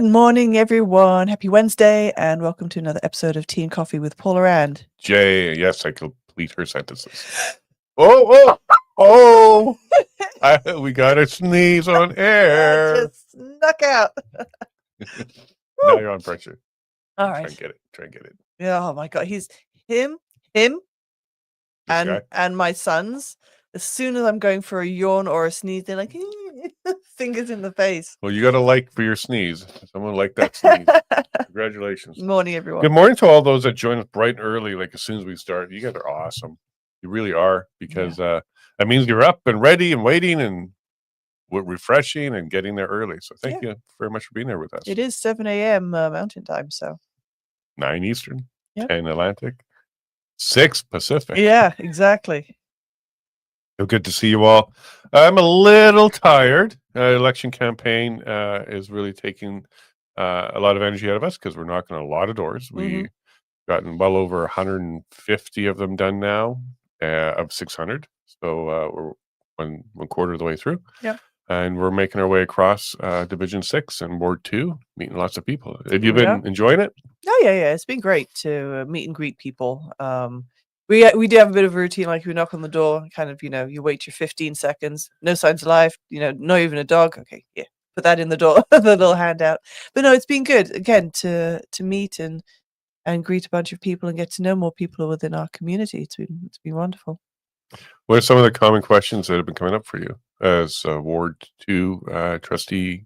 Good morning, everyone. Happy Wednesday, and welcome to another episode of Tea and Coffee with Paula and Jay. Yes, I complete her sentences. Oh! We got a sneeze on air. just snuck out. Now you're on pressure. All Try right. and get it. Try and get it. Yeah, oh my God, he's him, This guy? and my sons. As soon as I'm going for a yawn or a sneeze, they're like fingers in the face. Well, you got a like for your sneeze. Someone like that sneeze. Congratulations. Morning, everyone. Good morning to all those that join us bright and early, like as soon as we start. You guys are awesome. You really are, because that means you're up and ready and waiting and refreshing and getting there early. So thank you very much for being there with us. It is 7 a.m. Mountain time, so 9 Eastern, Yep. 10 Atlantic, 6 Pacific. Yeah, exactly. So good to see you all. I'm a little tired. Election campaign is really taking a lot of energy out of us because we're knocking on a lot of doors. We've gotten well over 150 of them done now, of 600. So we're one quarter of the way through. Yeah. And we're making our way across Division 6 and Ward 2, meeting lots of people. Have you been enjoying it? Oh, yeah. It's been great to meet and greet people. We do have a bit of a routine, like we knock on the door, kind of, you wait your 15 seconds, no signs of life, not even a dog. Okay, yeah, put that in the door, the little handout. But no, it's been good, again, to meet and greet a bunch of people and get to know more people within our community. It's been wonderful. What are some of the common questions that have been coming up for you as Ward 2 trustee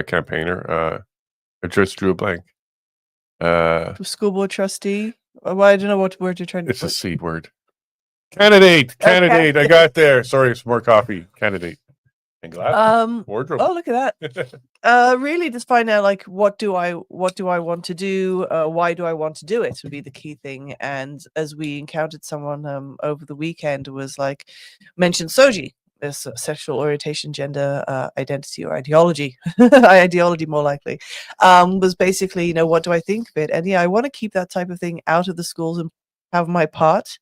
campaigner? I just drew a blank. School board trustee? Well, I don't know what word you're trying to It's put. a C word. Candidate. I got there. Sorry, some more coffee. Candidate. And glass. Wardrobe. Oh, look at that. Really just find out, like, what do I want to do? Why do I want to do it would be the key thing. And as we encountered someone over the weekend was like mentioned SOGI, this sexual orientation, gender identity, or ideology, ideology more likely, was basically, what do I think of it? And I want to keep that type of thing out of the schools and have my part.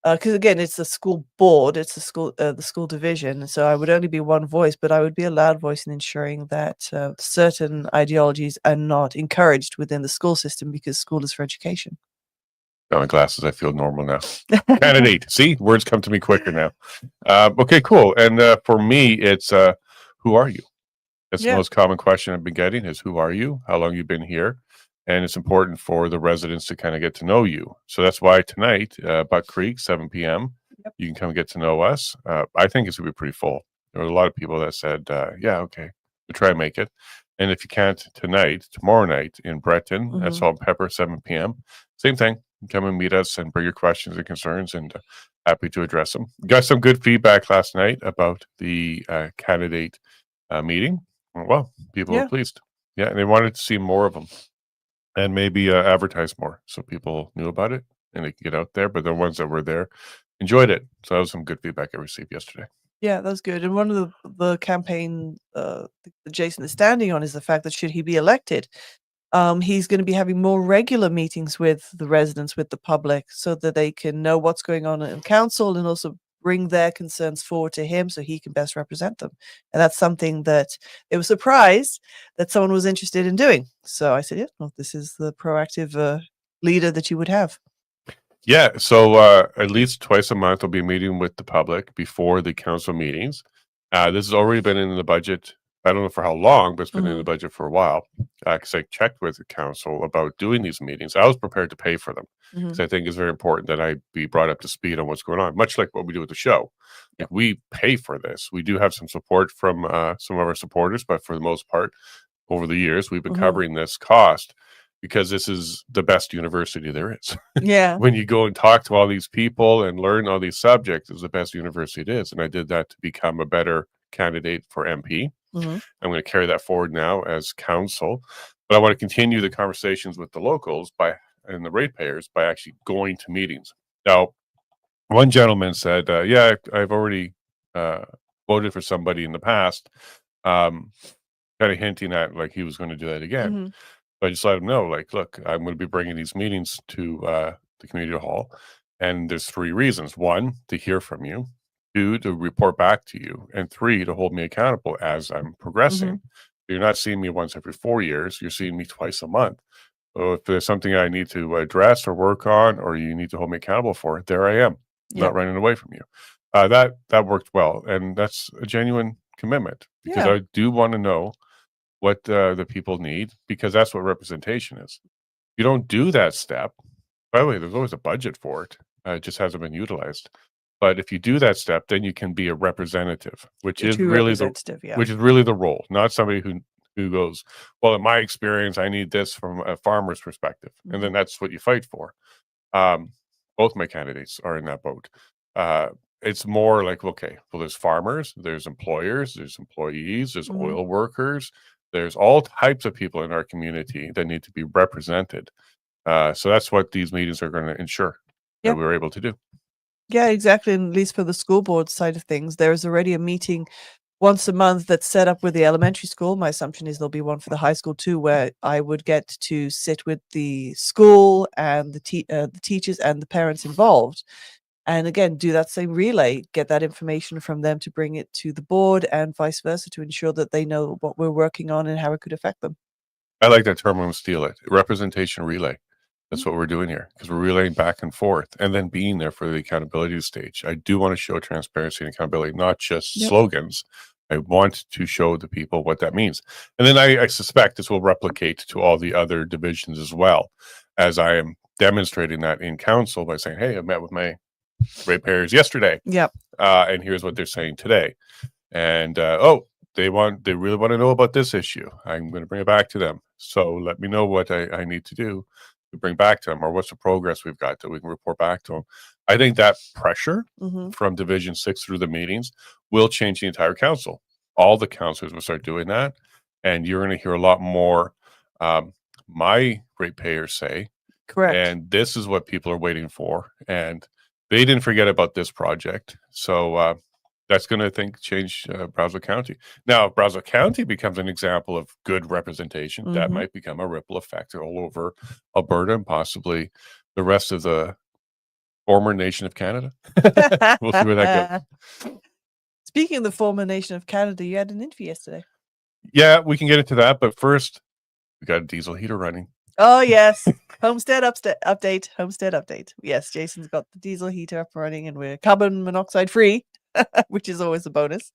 Because again, it's the school board, it's the school division, so I would only be one voice, but I would be a loud voice in ensuring that certain ideologies are not encouraged within the school system, because school is for education. Got my glasses. I feel normal now. Candidate. See, words come to me quicker now. Okay, cool. And for me, it's who are you? That's the most common question I've been getting is, who are you? How long you've been here? And it's important for the residents to kind of get to know you. So that's why tonight, Buck Creek, 7 p.m., you can come get to know us. I think it's going to be pretty full. There were a lot of people that said, yeah, okay, we'll try and make it. And if you can't tonight, tomorrow night in Breton, at Salt and Pepper, 7 p.m., same thing. Come and meet us and bring your questions and concerns, and happy to address them. Got some good feedback last night about the candidate meeting. Well, people were pleased. Yeah, and they wanted to see more of them. And maybe advertise more so people knew about it and they can get out there. But the ones that were there enjoyed it. So that was some good feedback I received yesterday. Yeah, that's good. And one of the campaign Jason is standing on is the fact that should he be elected, he's going to be having more regular meetings with the residents, with the public, so that they can know what's going on in council and also bring their concerns forward to him so he can best represent them. And that's something that they were surprised that someone was interested in doing. So I said, yeah, well, this is the proactive leader that you would have. Yeah. So at least twice a month, I'll be meeting with the public before the council meetings. This has already been in the budget. I don't know for how long, but it's been in the budget for a while. Because I checked with the council about doing these meetings. I was prepared to pay for them, because I think it's very important that I be brought up to speed on what's going on, much like what we do with the show. Like, we pay for this. We do have some support from some of our supporters, but for the most part, over the years, we've been covering this cost because this is the best university there is. Yeah. When you go and talk to all these people and learn all these subjects, it's the best university it is. And I did that to become a better candidate for MP. I'm going to carry that forward now as council, but I want to continue the conversations with the locals and the ratepayers by actually going to meetings. Now, one gentleman said, yeah, I've already voted for somebody in the past, kind of hinting at like he was going to do that again. But I just let him know, like, look, I'm going to be bringing these meetings to the community hall, and there's 3 reasons. 1, to hear from you. 2, to report back to you, and 3, to hold me accountable as I'm progressing. You're not seeing me once every 4 years. You're seeing me twice a month. So if there's something I need to address or work on, or you need to hold me accountable for it, there I am, not running away from you. That worked well, and that's a genuine commitment because I do want to know what the people need, because that's what representation is. You don't do that step. By the way, there's always a budget for it. It just hasn't been utilized. But if you do that step, then you can be a representative, which is really the role, not somebody who goes, well, in my experience, I need this from a farmer's perspective, and then that's what you fight for. Both my candidates are in that boat. It's more like, okay, well, there's farmers, there's employers, there's employees, there's oil workers, there's all types of people in our community that need to be represented. So that's what these meetings are going to ensure that we're able to do. Yeah, exactly. And at least for the school board side of things, there's already a meeting once a month that's set up with the elementary school. My assumption is there'll be one for the high school too, where I would get to sit with the school and the teachers and the parents involved. And again, do that same relay, get that information from them to bring it to the board and vice versa to ensure that they know what we're working on and how it could affect them. I like that term. I'm going to steal it. Representation relay. That's what we're doing here, because we're relaying back and forth and then being there for the accountability stage. I do want to show transparency and accountability, not just slogans. I want to show the people what that means. And then I suspect this will replicate to all the other divisions as well, as I am demonstrating that in council by saying, hey, I met with my ratepayers yesterday. And here's what they're saying today. And they really want to know about this issue. I'm going to bring it back to them. So let me know what I need to do to bring back to them, or what's the progress we've got that we can report back to them. I think that pressure from Division 6 through the meetings will change the entire council. All the councillors will start doing that, and you're going to hear a lot more my ratepayers say, correct, and this is what people are waiting for, and they didn't forget about this project. So that's going to change Brazeau County. Now, if Brazeau County becomes an example of good representation, that might become a ripple effect all over Alberta and possibly the rest of the former nation of Canada. We'll see where that goes. Speaking of the former nation of Canada, you had an interview yesterday. Yeah, we can get into that, but first, we got a diesel heater running. Oh, yes. Homestead update. Yes, Jason's got the diesel heater up and running, and we're carbon monoxide free, which is always a bonus.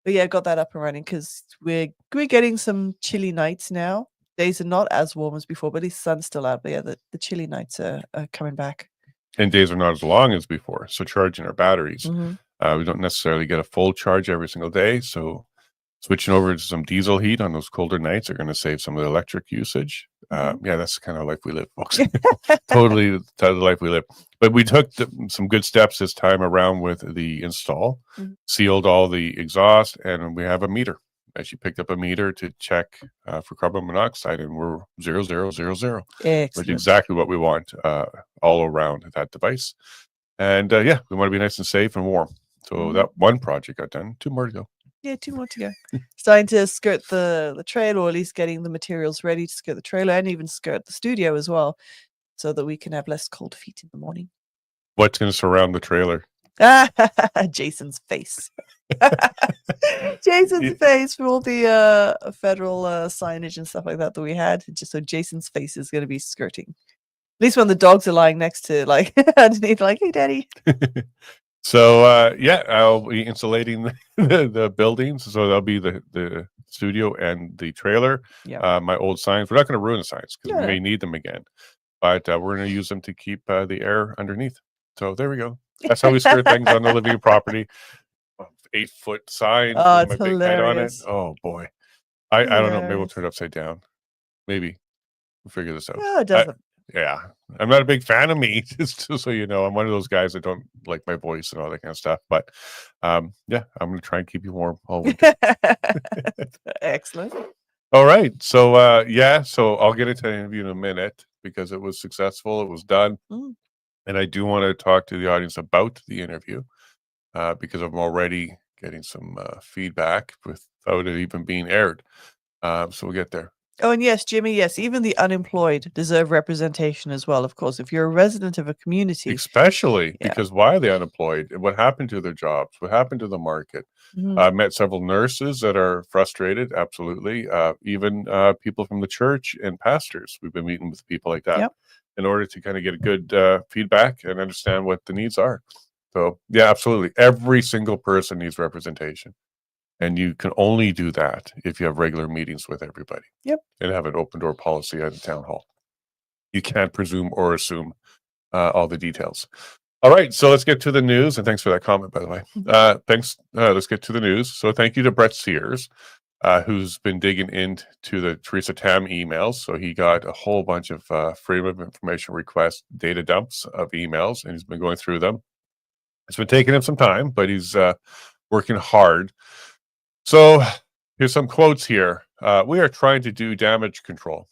But yeah, got that up and running because we're getting some chilly nights now. Days are not as warm as before, but the sun's still out. But yeah, the chilly nights are coming back. And days are not as long as before. So charging our batteries, we don't necessarily get a full charge every single day. So switching over to some diesel heat on those colder nights are going to save some of the electric usage. Yeah, that's the kind of life we live, folks. Totally the life we live. But we took some good steps this time around with the install, sealed all the exhaust, and we have a meter. Actually picked up a meter to check for carbon monoxide, and we're 0.000, which is exactly what we want all around that device. And yeah, we want to be nice and safe and warm. So that one project got done. 2 more to go. Yeah, 2 more to go. Starting to skirt the trail, or at least getting the materials ready to skirt the trailer and even skirt the studio as well, so that we can have less cold feet in the morning. What's going to surround the trailer? Jason's face. Jason's face for all the federal signage and stuff like that we had. Just so Jason's face is going to be skirting. At least when the dogs are lying next to, like, underneath, like, hey, daddy. So yeah, I'll be insulating the buildings. So that'll be the studio and the trailer. My old signs. We're not going to ruin the signs because we may need them again, but we're going to use them to keep the air underneath. So there we go. That's how we skirt things on the living property. 8-foot sign with my big head on it. Oh boy, I don't know. Maybe we'll turn it upside down. Maybe we'll figure this out. No, it doesn't. Yeah, I'm not a big fan of me, just so you know. I'm one of those guys that don't like my voice and all that kind of stuff. But yeah, I'm going to try and keep you warm all week. Excellent. All right. So yeah, so I'll get into the interview in a minute because it was successful. It was done. And I do want to talk to the audience about the interview because I'm already getting some feedback without it even being aired. So we'll get there. Oh, and yes, Jimmy, yes, even the unemployed deserve representation as well, of course. If you're a resident of a community. Especially Yeah. because why are they unemployed? What happened to their jobs? What happened to the market? Mhm. I met several nurses that are frustrated, absolutely. Even people from the church and pastors. We've been meeting with people like that Yep. in order to kind of get a good feedback and understand what the needs are. So, yeah, absolutely. Every single person needs representation. And you can only do that if you have regular meetings with everybody. Yep. And have an open door policy at the town hall. You can't presume or assume all the details. All right, so let's get to the news. And thanks for that comment, by the way. Thanks. Let's get to the news. So thank you to Brett Sears, who's been digging into the Teresa Tam emails. So he got a whole bunch of freedom of information request data dumps of emails, and he's been going through them. It's been taking him some time, but he's working hard. So here's some quotes here. We are trying to do damage control.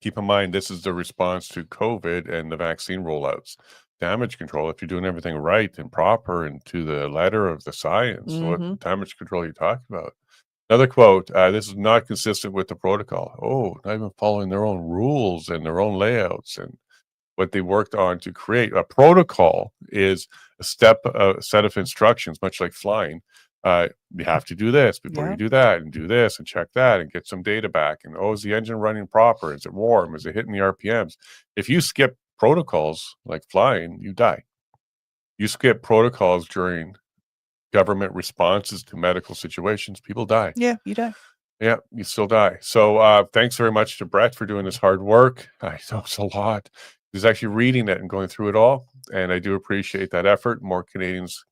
Keep in mind, this is the response to COVID and the vaccine rollouts. Damage control, if you're doing everything right and proper and to the letter of the science, what damage control are you talking about? Another quote, this is not consistent with the protocol. Oh, not even following their own rules and their own layouts and what they worked on to create. A protocol is a set of instructions, much like flying. You have to do this before you do that, and do this and check that and get some data back. And is the engine running proper? Is it warm? Is it hitting the RPMs? If you skip protocols like flying, you die. You skip protocols during government responses to medical situations, people die. Yeah, you die. Yeah, you still die. So thanks very much to Brett for doing this hard work. I know it's a lot. He's actually reading it and going through it all. And I do appreciate that effort. More Canadians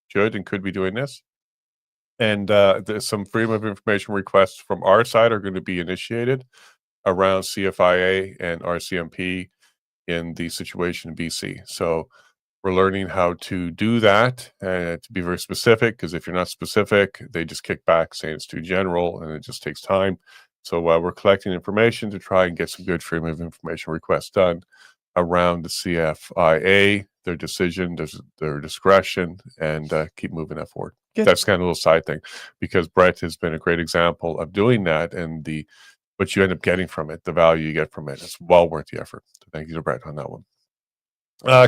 should and could be doing this. And there's some freedom of information requests from our side are going to be initiated around CFIA and RCMP in the situation in BC. So we're learning how to do that to be very specific, because if you're not specific, they just kick back saying it's too general and it just takes time. So we're collecting information to try and get some good freedom of information requests done around the CFIA, their decision, their discretion, and keep moving that forward. Good. That's kind of a little side thing, because Brett has been a great example of doing that, and what you end up getting from it, the value you get from it, it's well worth the effort. So thank you to Brett on that one.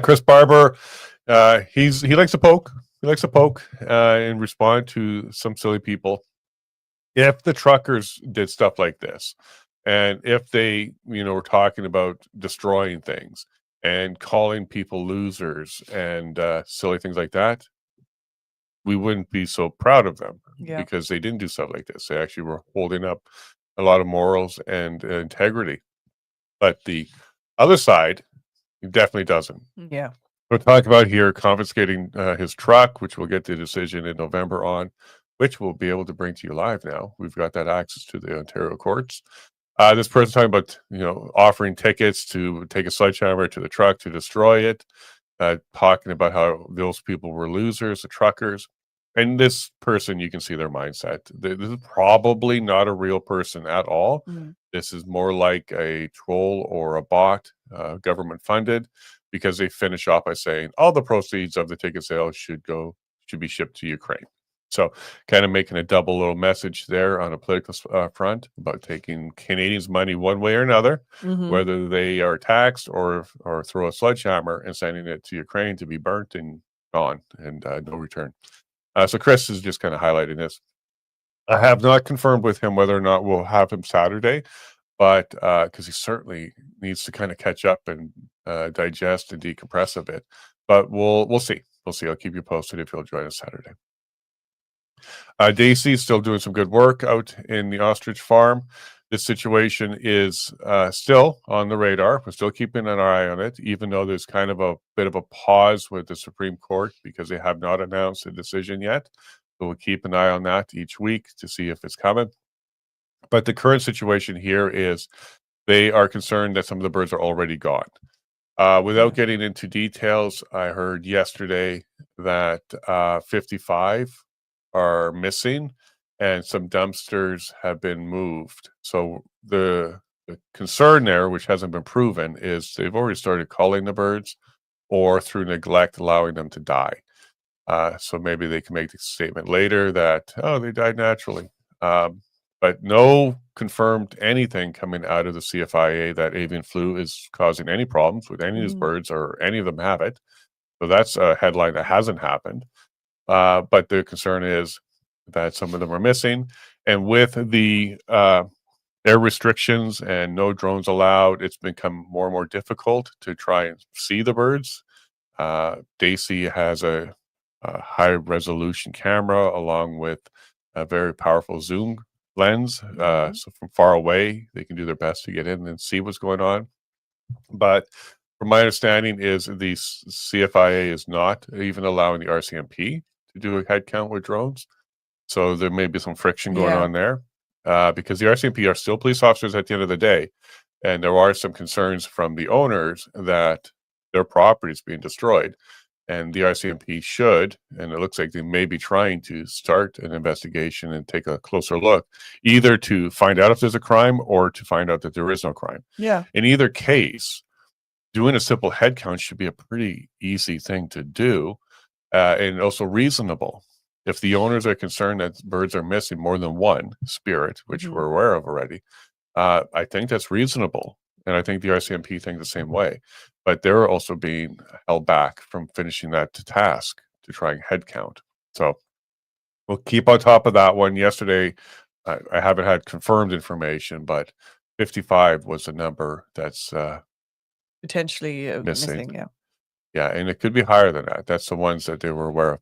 Chris Barber, he likes to poke. He likes to poke and respond to some silly people. If the truckers did stuff like this, and if they, were talking about destroying things and calling people losers and silly things like that, we wouldn't be so proud of them, because they didn't do stuff like this. They actually were holding up a lot of morals and integrity. But the other side, he definitely doesn't. Yeah. We'll talk about here confiscating his truck, which we'll get the decision in November on, which we'll be able to bring to you live now. We've got that access to the Ontario courts. This person talking about, offering tickets to take a sledgehammer to the truck to destroy it, talking about how those people were losers, the truckers. And this person, you can see their mindset. This is probably not a real person at all. This is more like a troll or a bot, government funded, because they finish off by saying all the proceeds of the ticket sales should be shipped to Ukraine. So kind of making a double little message there on a political front about taking Canadians' money one way or another, whether they are taxed or throw a sledgehammer and sending it to Ukraine to be burnt and gone and no return. So Chris is just kind of highlighting this. I have not confirmed with him whether or not we'll have him Saturday, but because he certainly needs to kind of catch up and digest and decompress a bit. But we'll see. We'll see. I'll keep you posted if he'll join us Saturday. Daisy still doing some good work out in the ostrich farm. This situation is still on the radar. We're still keeping an eye on it, even though there's kind of a bit of a pause with the Supreme Court because they have not announced a decision yet. So we'll keep an eye on that each week to see if it's coming. But the current situation here is they are concerned that some of the birds are already gone. Without getting into details, I heard yesterday that 55 are missing and some dumpsters have been moved. So the concern there, which hasn't been proven, is they've already started culling the birds or through neglect allowing them to die. So maybe they can make the statement later that, they died naturally. But but no confirmed anything coming out of the CFIA that avian flu is causing any problems with any of these birds, or any of them have it. So that's a headline that hasn't happened. But the concern is that some of them are missing. And with the air restrictions and no drones allowed, it's become more and more difficult to try and see the birds. Daisy has a high resolution camera along with a very powerful zoom lens. So from far away, they can do their best to get in and see what's going on. But from my understanding is the CFIA is not even allowing the RCMP to do a head count with drones. So there may be some friction going on there, because the RCMP are still police officers at the end of the day. And there are some concerns from the owners that their property is being destroyed. And the RCMP should, and it looks like they may be trying to start an investigation and take a closer look, either to find out if there's a crime or to find out that there is no crime. Yeah. In either case, doing a simple head count should be a pretty easy thing to do, and also reasonable. If the owners are concerned that birds are missing more than one spirit, which we're aware of already, I think that's reasonable. And I think the RCMP think the same way. But they're also being held back from finishing that task to try and head count. So we'll keep on top of that one. Yesterday, I haven't had confirmed information, but 55 was a number that's potentially missing. Yeah. Yeah, and it could be higher than that. That's the ones that they were aware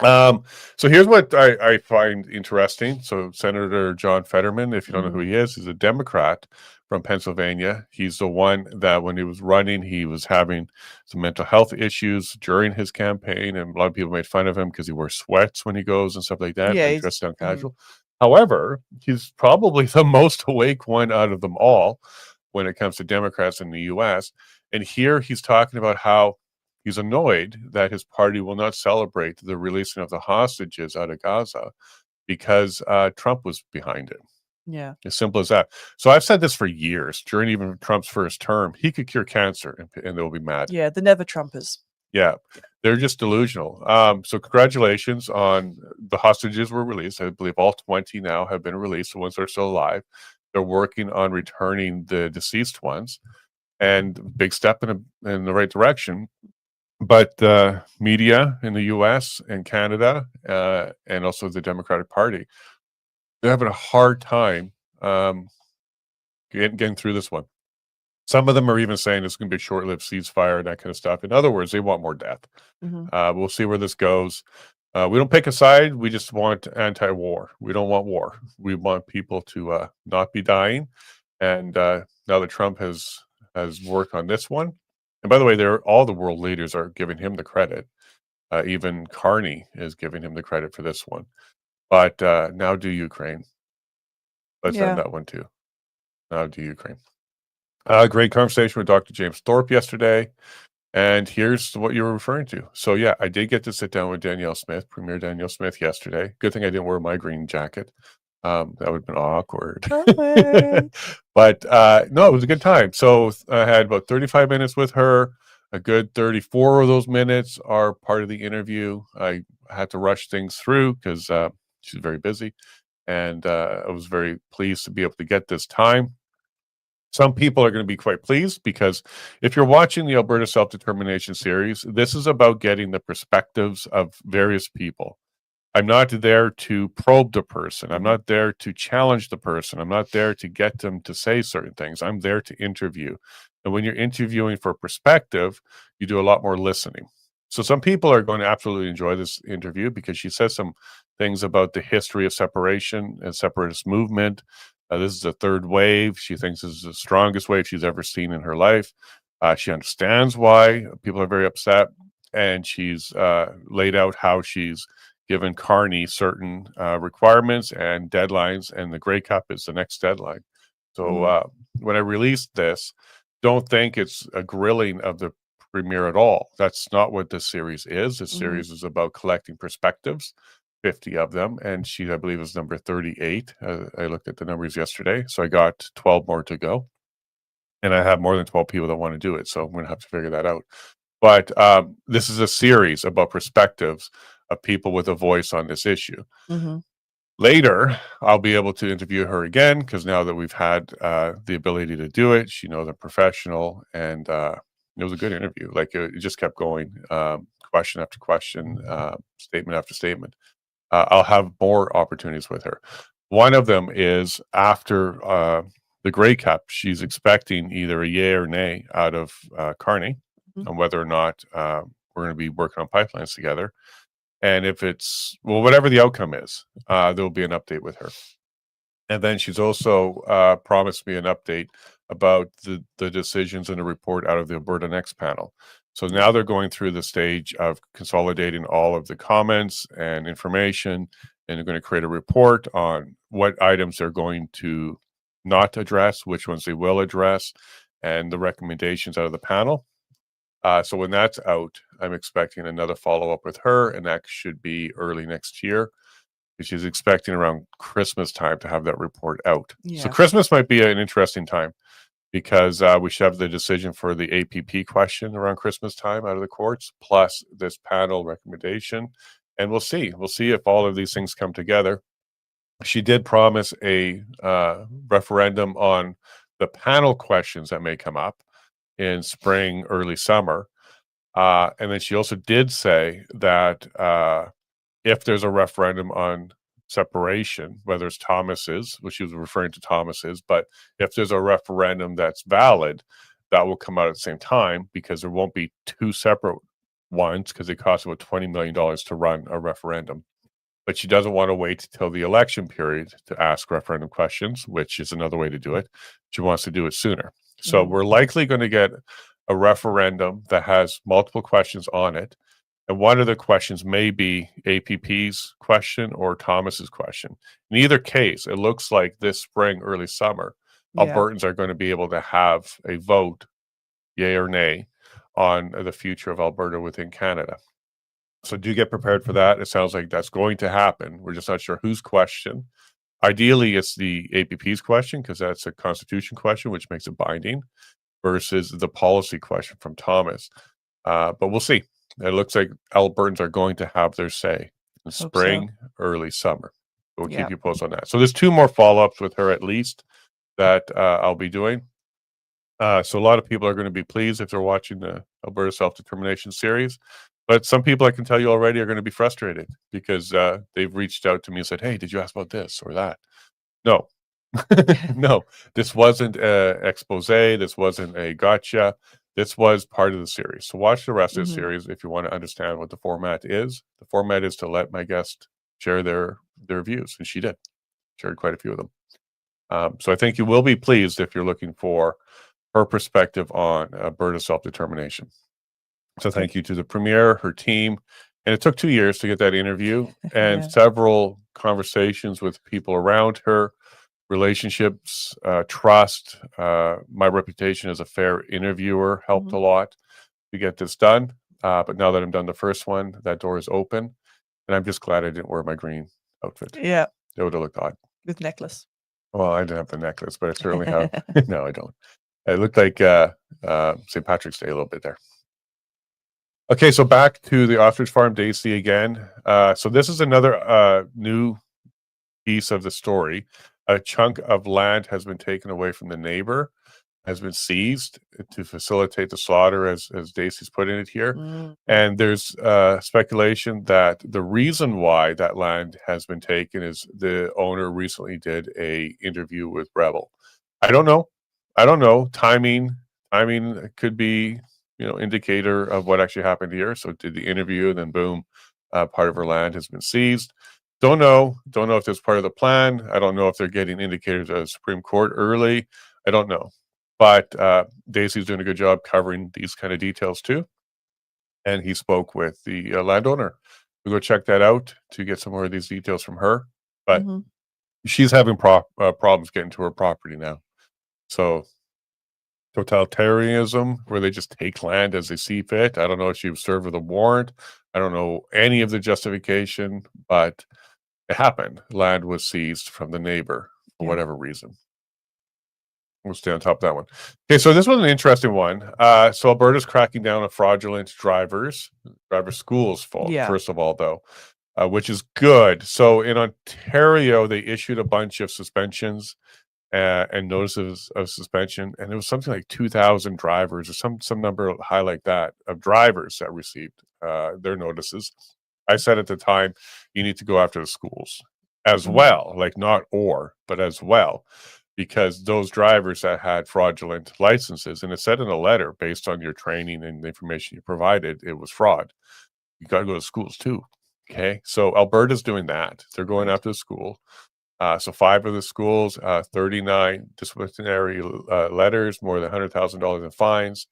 of. So here's what I find interesting. So Senator John Fetterman, if you don't know who he is, he's a Democrat from Pennsylvania. He's the one that when he was running, he was having some mental health issues during his campaign, and a lot of people made fun of him because he wears sweats when he goes and stuff like that, and dressed down casual. However, he's probably the most awake one out of them all when it comes to Democrats in the U.S. And here he's talking about how he's annoyed that his party will not celebrate the releasing of the hostages out of Gaza because Trump was behind it. Yeah. As simple as that. So I've said this for years. During even Trump's first term, he could cure cancer and they'll be mad. Yeah, the never Trumpers. Yeah, they're just delusional. So congratulations on the hostages were released. I believe all 20 now have been released. The ones that are still alive. They're working on returning the deceased ones. And big step in the right direction. But media in the U.S. and Canada, and also the Democratic Party, they're having a hard time getting through this one. Some of them are even saying it's going to be a short-lived ceasefire and that kind of stuff. In other words, they want more death. We'll see where this goes. We don't pick a side. We just want anti-war. We don't want war. We want people to not be dying. And now that Trump has worked on this one, and by the way, all the world leaders are giving him the credit. Even Carney is giving him the credit for this one. But now do Ukraine. Let's end that one too. Now do Ukraine. Great conversation with Dr. James Thorpe yesterday. And here's what you were referring to. So yeah, I did get to sit down with Danielle Smith, Premier Danielle Smith, yesterday. Good thing I didn't wear my green jacket. That would have been awkward. But no, it was a good time. So I had about 35 minutes with her. A good 34 of those minutes are part of the interview. I had to rush things through because she's very busy. And I was very pleased to be able to get this time. Some people are going to be quite pleased because if you're watching the Alberta Self-Determination series, this is about getting the perspectives of various people. I'm not there to probe the person. I'm not there to challenge the person. I'm not there to get them to say certain things. I'm there to interview. And when you're interviewing for perspective, you do a lot more listening. So some people are going to absolutely enjoy this interview because she says some things about the history of separation and separatist movement. This is the third wave. She thinks this is the strongest wave she's ever seen in her life. She understands why people are very upset. And she's laid out how she's given Carney certain requirements and deadlines, and the Grey Cup is the next deadline. So when I released this, don't think it's a grilling of the Premier at all. That's not what this series is. This series is about collecting perspectives, 50 of them, and she, I believe, is number 38. I looked at the numbers yesterday, so I got 12 more to go. And I have more than 12 people that want to do it, so I'm going to have to figure that out. But this is a series about perspectives of people with a voice on this issue. Later, I'll be able to interview her again because now that we've had the ability to do it, she knows I'm professional, and it was a good interview. Like it just kept going, question after question, statement after statement. I'll have more opportunities with her. One of them is after the Grey Cup, she's expecting either a yay or nay out of Carney on whether or not we're going to be working on pipelines together. And if it's, well, whatever the outcome is, there'll be an update with her. And then she's also promised me an update about the decisions in the report out of the Alberta Next panel. So now they're going through the stage of consolidating all of the comments and information, and they're going to create a report on what items they're going to not address, which ones they will address, and the recommendations out of the panel. So when that's out, I'm expecting another follow-up with her, and that should be early next year. She's expecting around Christmas time to have that report out. Yeah. So Christmas might be an interesting time because we should have the decision for the APP question around Christmas time out of the courts, plus this panel recommendation. And we'll see. We'll see if all of these things come together. She did promise a referendum on the panel questions that may come up in spring, early summer. And then she also did say that if there's a referendum on separation, whether it's Thomas's, which she was referring to Thomas's, but if there's a referendum that's valid, that will come out at the same time because there won't be two separate ones because it costs about $20 million to run a referendum. But she doesn't want to wait till the election period to ask referendum questions, which is another way to do it. She wants to do it sooner. So we're likely going to get a referendum that has multiple questions on it. And one of the questions may be APP's question or Thomas's question. In either case, it looks like this spring, early summer, Albertans are going to be able to have a vote, yay or nay, on the future of Alberta within Canada. So do get prepared for that. It sounds like that's going to happen. We're just not sure whose question. Ideally, it's the APP's question because that's a constitution question, which makes it binding, versus the policy question from Thomas. But we'll see. It looks like Albertans are going to have their say in spring, early summer. We'll keep you posted on that. So there's two more follow-ups with her at least that I'll be doing. So a lot of people are going to be pleased if they're watching the Alberta Self-Determination series. But some people, I can tell you already, are going to be frustrated because they've reached out to me and said, hey, did you ask about this or that? No. No, this wasn't an expose. This wasn't a gotcha. This was part of the series. So watch the rest of the series if you want to understand what the format is. The format is to let my guest share their views, and she did. Shared quite a few of them. So I think you will be pleased if you're looking for her perspective on Alberta self-determination. So thank you to the Premier, her team. And it took 2 years to get that interview and several conversations with people around her, relationships, trust. My reputation as a fair interviewer helped a lot to get this done. But now that I'm done the first one, that door is open. And I'm just glad I didn't wear my green outfit. Yeah. It would have looked odd. With necklace. Well, I didn't have the necklace, but I certainly have. No, I don't. It looked like St. Patrick's Day a little bit there. Okay, so back to the ostrich farm, Daisy again. So this is another new piece of the story. A chunk of land has been taken away from the neighbor, has been seized to facilitate the slaughter, as Daisy's putting it here. And there's speculation that the reason why that land has been taken is the owner recently did a interview with Rebel. I don't know. Timing could be, indicator of what actually happened here. So did the interview, and then boom, part of her land has been seized. Don't know if that's part of the plan. I don't know if they're getting indicators of the Supreme Court early. I don't know. But Daisy's doing a good job covering these kind of details too. And he spoke with the landowner. We'll go check that out to get some more of these details from her. But she's having problems getting to her property now. So totalitarianism, where they just take land as they see fit. I don't know if she was served with a warrant. I don't know any of the justification, but it happened. Land was seized from the neighbor for whatever reason. We'll stay on top of that one. Okay, so this was an interesting one. So Alberta's cracking down on fraudulent driver schools, first of all, though. which is good. So in Ontario, they issued a bunch of suspensions and notices of suspension, and it was something like 2,000 drivers or some number high like that of drivers that received their notices. I said at the time, you need to go after the schools as well, like not but as well, because those drivers that had fraudulent licenses, and it said in a letter, based on your training and the information you provided, it was fraud. You got to go to schools too. Okay, so Alberta's doing that. They're going after the school. So 5 of the schools, 39 disciplinary letters, more than $100,000 in fines.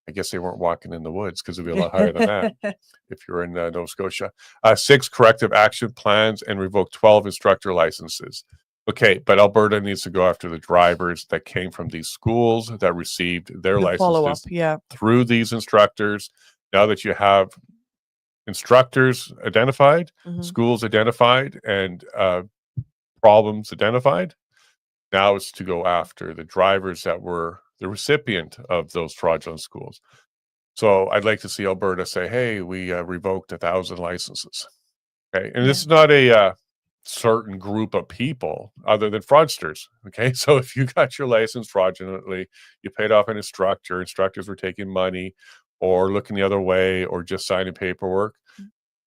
I guess they weren't walking in the woods because it'd be a lot higher than that if you're in Nova Scotia. 6 corrective action plans and revoke 12 instructor licenses. Okay, but Alberta needs to go after the drivers that came from these schools that received their licenses through these instructors. Now that you have instructors identified, schools identified, and problems identified, now it's to go after the drivers that were the recipient of those fraudulent schools. So I'd like to see Alberta say, hey, we revoked 1,000 licenses. Okay, and this is not a certain group of people other than fraudsters. Okay, so if you got your license fraudulently, you paid off an instructor, instructors were taking money or looking the other way or just signing paperwork,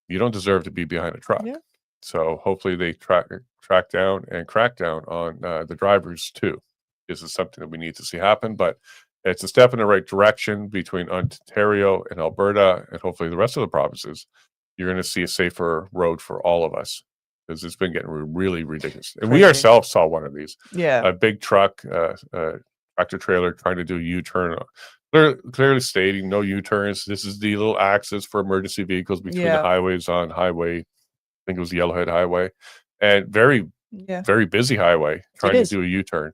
you don't deserve to be behind a truck. So hopefully they track down and crack down on the drivers too. This is something that we need to see happen, but it's a step in the right direction between Ontario and Alberta, and hopefully the rest of the provinces. You're going to see a safer road for all of us, because it's been getting really ridiculous. And we ourselves saw one of these. A big truck, tractor trailer trying to do a U-turn. Clearly stating no U-turns. This is the little axis for emergency vehicles between the highways on highway. I think it was Yellowhead Highway, and very busy highway trying to do a U-turn.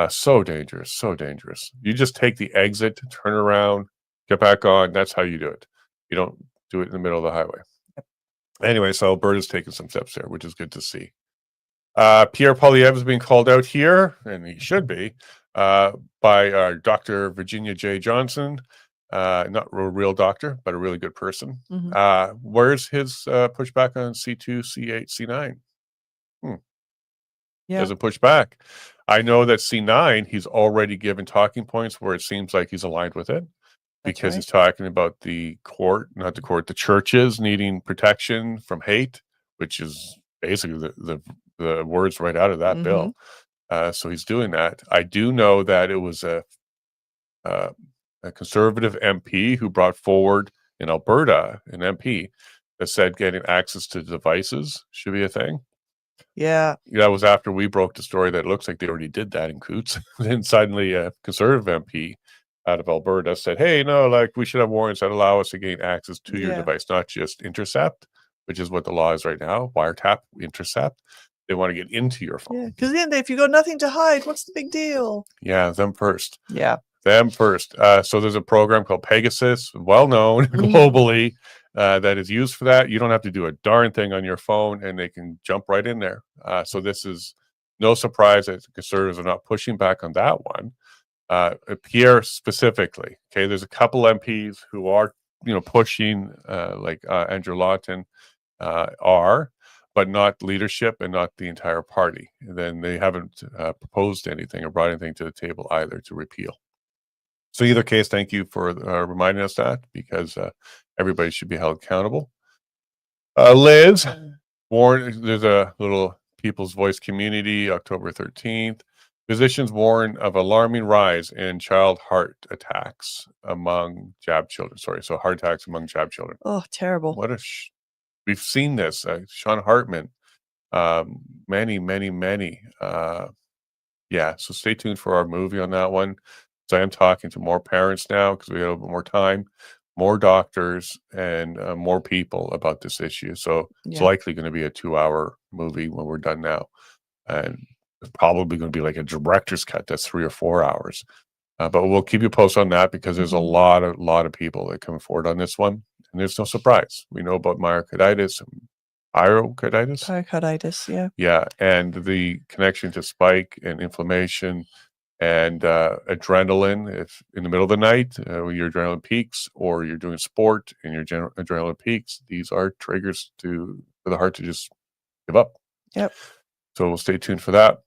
So dangerous, so dangerous. You just take the exit, turn around, get back on. That's how you do it. You don't do it in the middle of the highway. Anyway, so Alberta's taking some steps there, which is good to see. Pierre Poilievre is being called out here, and he should be, by Dr. Virginia J. Johnson. Not a real doctor, but a really good person. Where's his pushback on C2, C8, C9? Doesn't push back. I know that C9, he's already given talking points where it seems like he's aligned with it, because he's talking about the churches needing protection from hate, which is basically the words right out of that bill. So he's doing that. I do know that it was a conservative MP who brought forward in Alberta an MP that said getting access to devices should be a thing. That was after we broke the story that it looks like they already did that in Coots. Then suddenly a conservative MP out of Alberta said, hey, no, like we should have warrants that allow us to gain access to your device, not just intercept, which is what the law is right now, wiretap, intercept. They want to get into your phone. Because at the end of the day, if you got nothing to hide, what's the big deal? Them first. Them first. So there's a program called Pegasus, well known globally, that is used for that. You don't have to do a darn thing on your phone, and they can jump right in there. So this is no surprise that the Conservatives are not pushing back on that one. Pierre specifically, okay, there's a couple MPs who are, pushing, like Andrew Lawton are, but not leadership and not the entire party. Then they haven't proposed anything or brought anything to the table either to repeal. So either case, thank you for reminding us that, because everybody should be held accountable. Liz, there's a little People's Voice community, October 13th. Physicians warn of alarming rise in child heart attacks among jab children. So heart attacks among jab children. Oh, terrible. What we've seen this. Sean Hartman, many. So stay tuned for our movie on that one. So I am talking to more parents now, because we have a little bit more time, more doctors, and more people about this issue. So it's likely going to be a 2-hour movie when we're done now. And it's probably going to be like a director's cut that's 3 or 4 hours. But we'll keep you posted on that, because there's a lot of people that come forward on this one. And there's no surprise. We know about myocarditis and Pericarditis, and the connection to spike and inflammation and adrenaline. If in the middle of the night, when your adrenaline peaks, or you're doing sport and your adrenaline peaks, these are triggers to for the heart to just give up. Yep. So we'll stay tuned for that.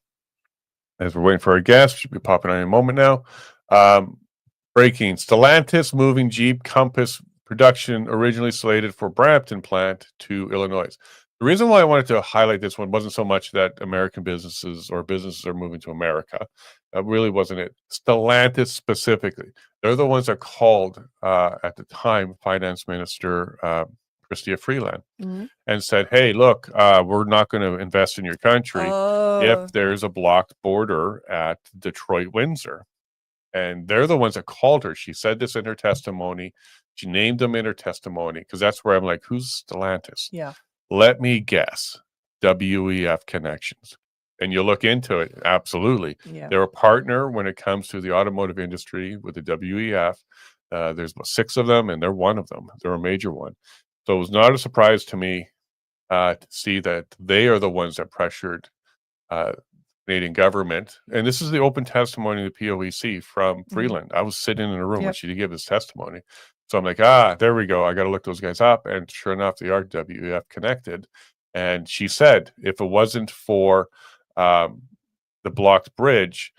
As we're waiting for our guest, should be popping on in a moment now. Breaking: Stellantis moving Jeep Compass production originally slated for Brampton plant to Illinois. The reason why I wanted to highlight this one wasn't so much that American businesses or businesses are moving to America. That really wasn't it. Stellantis specifically. They're the ones that called at the time Finance Minister Chrystia Freeland and said, hey, look, we're not going to invest in your country if there's a blocked border at Detroit, Windsor. And they're the ones that called her. She said this in her testimony. She named them in her testimony, because that's where I'm like, who's Stellantis? Yeah. Let me guess. WEF connections. And you look into it, absolutely. Yeah. They're a partner when it comes to the automotive industry with the WEF. There's about 6 of them, and they're one of them. They're a major one. So it was not a surprise to me to see that they are the ones that pressured Canadian government. And this is the open testimony of the POEC from Freeland. I was sitting in a room when she did give this testimony. So I'm like, there we go. I got to look those guys up. And sure enough, they are WEF connected. And she said, if it wasn't for the blocked bridge,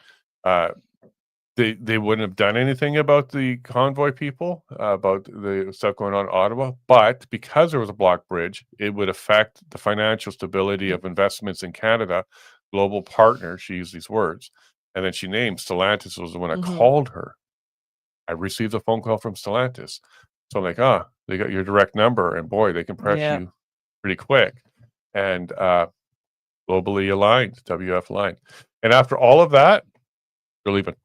they wouldn't have done anything about the convoy people, about the stuff going on in Ottawa. But because there was a blocked bridge, it would affect the financial stability of investments in Canada. Global partner, she used these words. And then she named Stellantis was the one that called her. I received a phone call from Stellantis. So I'm like, they got your direct number, and boy, they can press you pretty quick. And globally aligned, WF aligned. And after all of that, they're leaving.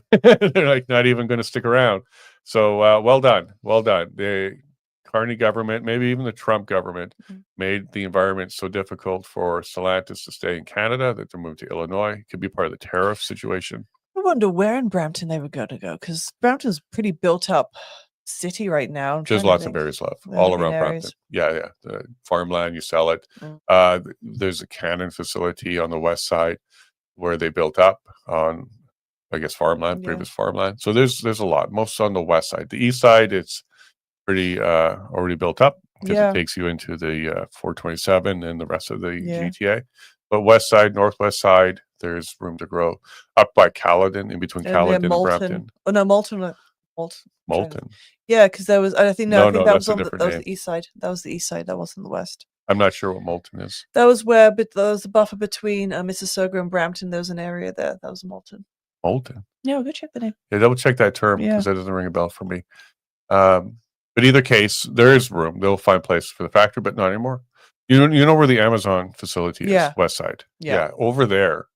They're like not even going to stick around. So well done. The Carney government, maybe even the Trump government, made the environment so difficult for Stellantis to stay in Canada that they moved to Illinois. It could be part of the tariff situation. I wonder where in Brampton they were going to go, because Brampton's a pretty built up city right now. There's lots of areas left all around Brampton. Yeah. The farmland, you sell it. There's a Canon facility on the west side where they built up on, I guess, farmland, previous farmland. So there's a lot. Most on the west side. The east side, it's pretty already built up, because it takes you into the 427 and the rest of the GTA. But west side, northwest side, there's room to grow. Up by Caledon, in between Caledon and Brampton. Oh no, Moulton. Moulton. Yeah, because there was. I think that was on that was the east side. That was the east side. That wasn't the west. I'm not sure what Moulton is. That was where, but there was a buffer between Mississauga and Brampton. There was an area there. That was Moulton. Moulton. Yeah, go check the name. Yeah, double check that term, because that doesn't ring a bell for me. But either case, there is room. They'll find place for the factory, but not anymore. You know where the Amazon facility is, west side. Yeah, over there.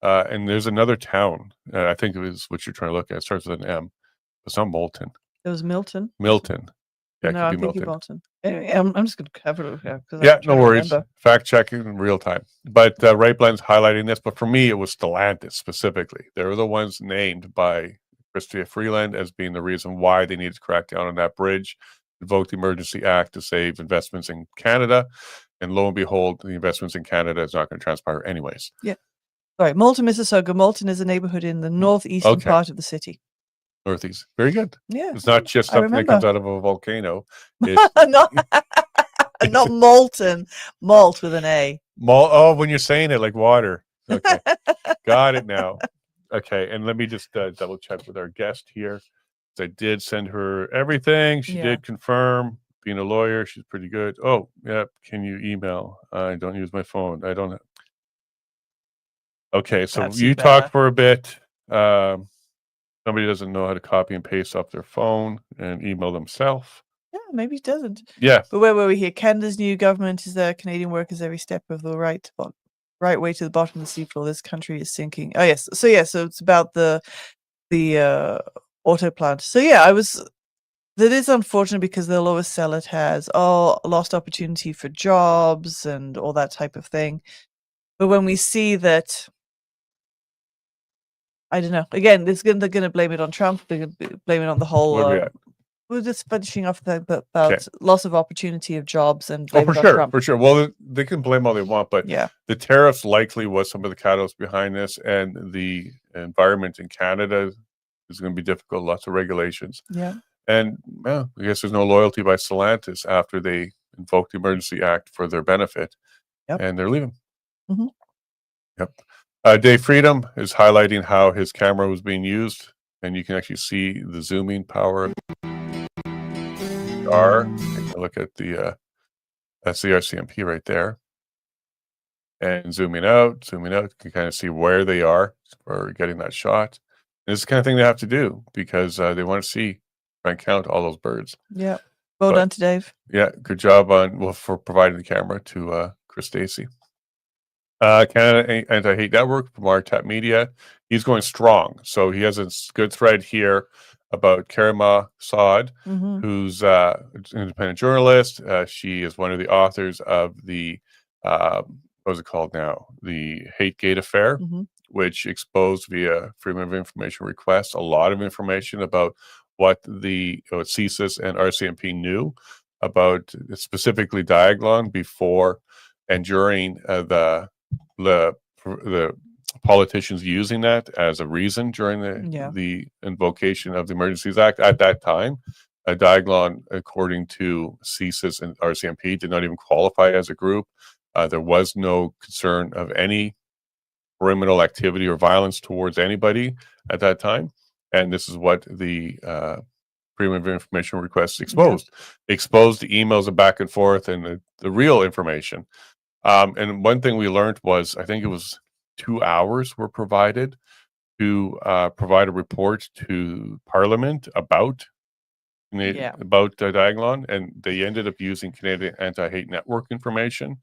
And there's another town. I think it was what you're trying to look at. It starts with an M. It's not Moulton. It was Milton. Milton. Yeah, no, I'm thinking Moulton. Anyway, I'm just going to cover it. Yeah, no worries. Fact checking in real time. But Right Blend's highlighting this. But for me, it was Stellantis specifically. They were the ones named by Chrystia Freeland as being the reason why they needed to crack down on that bridge, invoke the Emergency Act to save investments in Canada. And lo and behold, the investments in Canada is not going to transpire anyways. Yeah. Sorry, Moulton, Mississauga. Moulton is a neighborhood in the northeastern part of the city. Northeast. Very good. Yeah. It's not just something that comes out of a volcano. Not molten. Malt with an A. When you're saying it like water. Okay. Got it now. Okay. And let me just double check with our guest here. I did send her everything. She did confirm. Being a lawyer, she's pretty good. Oh, yeah. Can you email? I don't use my phone. I don't. Okay. So you talk for a bit. Somebody doesn't know how to copy and paste off their phone and email themselves. Yeah, maybe it doesn't. Yeah. But where were we here? Canada's new government is there. Canadian workers every step of the right way to the bottom of the seafloor. This country is sinking. Oh yes. So it's about the auto plant. So that is unfortunate, because they'll always sell it as lost opportunity for jobs and all that type of thing. But when we see that, I don't know. Again, they're going to blame it on Trump. They're going to blame it on the whole. We're just finishing off about loss of opportunity of jobs and blame it on Trump. For sure. Well, they can blame all they want, but the tariffs likely was some of the catalyst behind this, and the environment in Canada is going to be difficult. Lots of regulations. Yeah. And I guess there's no loyalty by Stellantis after they invoke the Emergency Act for their benefit, and they're leaving. Mhm. Yep. Dave Freedom is highlighting how his camera was being used, and you can actually see the zooming power. Take a look at that's the RCMP right there. And zooming out, you can kind of see where they are for getting that shot. And it's the kind of thing they have to do because they want to see, try and count all those birds. Yeah. Well done to Dave. Yeah, good job for providing the camera to Chris Stacey. Canada Anti-Hate Network from RTAP Media. He's going strong. So he has a good thread here about Karima Saad, who's an independent journalist. She is one of the authors of the what's it called now? The Hategate affair, which exposed via Freedom of Information request a lot of information about what the CSIS and RCMP knew about specifically Diagolon before and during the politicians using that as a reason during the invocation of the Emergencies Act at that time. Diagolon, according to CSIS and RCMP, did not even qualify as a group. There was no concern of any criminal activity or violence towards anybody at that time. And this is what the Freedom of Information request exposed. Exposed the emails and back and forth and the real information. And one thing we learned was, I think it was 2 hours were provided to provide a report to Parliament about Diagolon, and they ended up using Canadian Anti-Hate Network information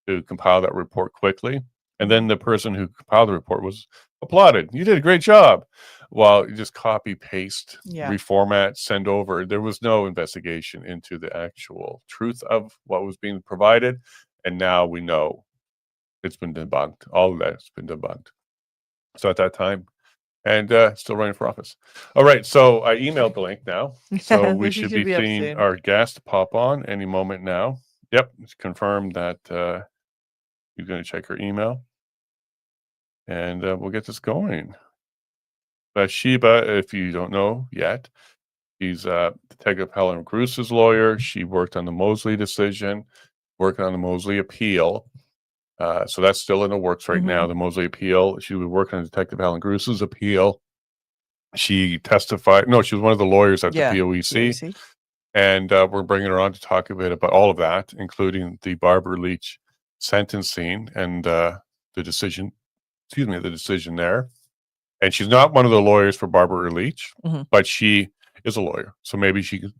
to compile that report quickly. And then the person who compiled the report was applauded. You did a great job. While you just copy, paste, reformat, send over. There was no investigation into the actual truth of what was being provided. And now we know it's been debunked. All of that has been debunked. So at that time, and still running for office. All right, so I emailed the link now. So we should be seeing our guest pop on any moment now. Yep, it's confirmed that you're going to check her email. And we'll get this going. Bath-Sheba, if you don't know yet, she's Detective Helen Gruce's lawyer. She worked on the Mosley decision, working on the Mosley appeal. So that's still in the works right now, the Mosley appeal. She was working on Detective Helen Gruce's appeal. She testified. No, she was one of the lawyers at the POEC. And we're bringing her on to talk a bit about all of that, including the Barbara Leach sentencing and the decision there. And she's not one of the lawyers for Barbara Leach, but she is a lawyer. So maybe she can,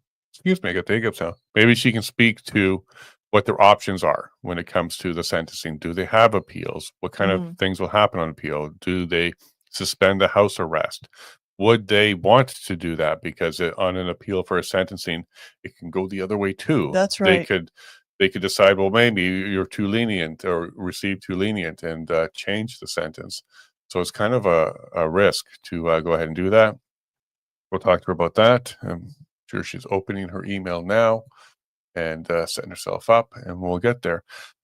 I got the hiccups now. Maybe she can speak to what their options are when it comes to the sentencing. Do they have appeals? What kind of things will happen on appeal? Do they suspend the house arrest? Would they want to do that? Because on an appeal for a sentencing, it can go the other way too. That's right. They could decide, well, maybe you're too lenient or receive too lenient and change the sentence. So it's kind of a risk to go ahead and do that. We'll talk to her about that. I'm sure she's opening her email now and setting herself up, and we'll get there.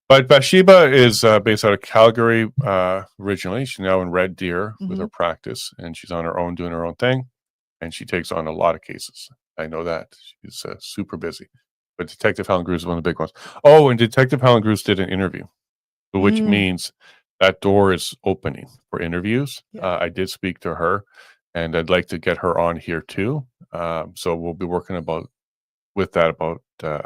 But Bath-Sheba is based out of Calgary originally. She's now in Red Deer with her practice, and she's on her own doing her own thing, and she takes on a lot of cases. I know that. She's super busy. But Detective Helen Gruce is one of the big ones. Oh, and Detective Helen Gruce did an interview, which means that door is opening for interviews. I did speak to her, and I'd like to get her on here too. So we'll be working with that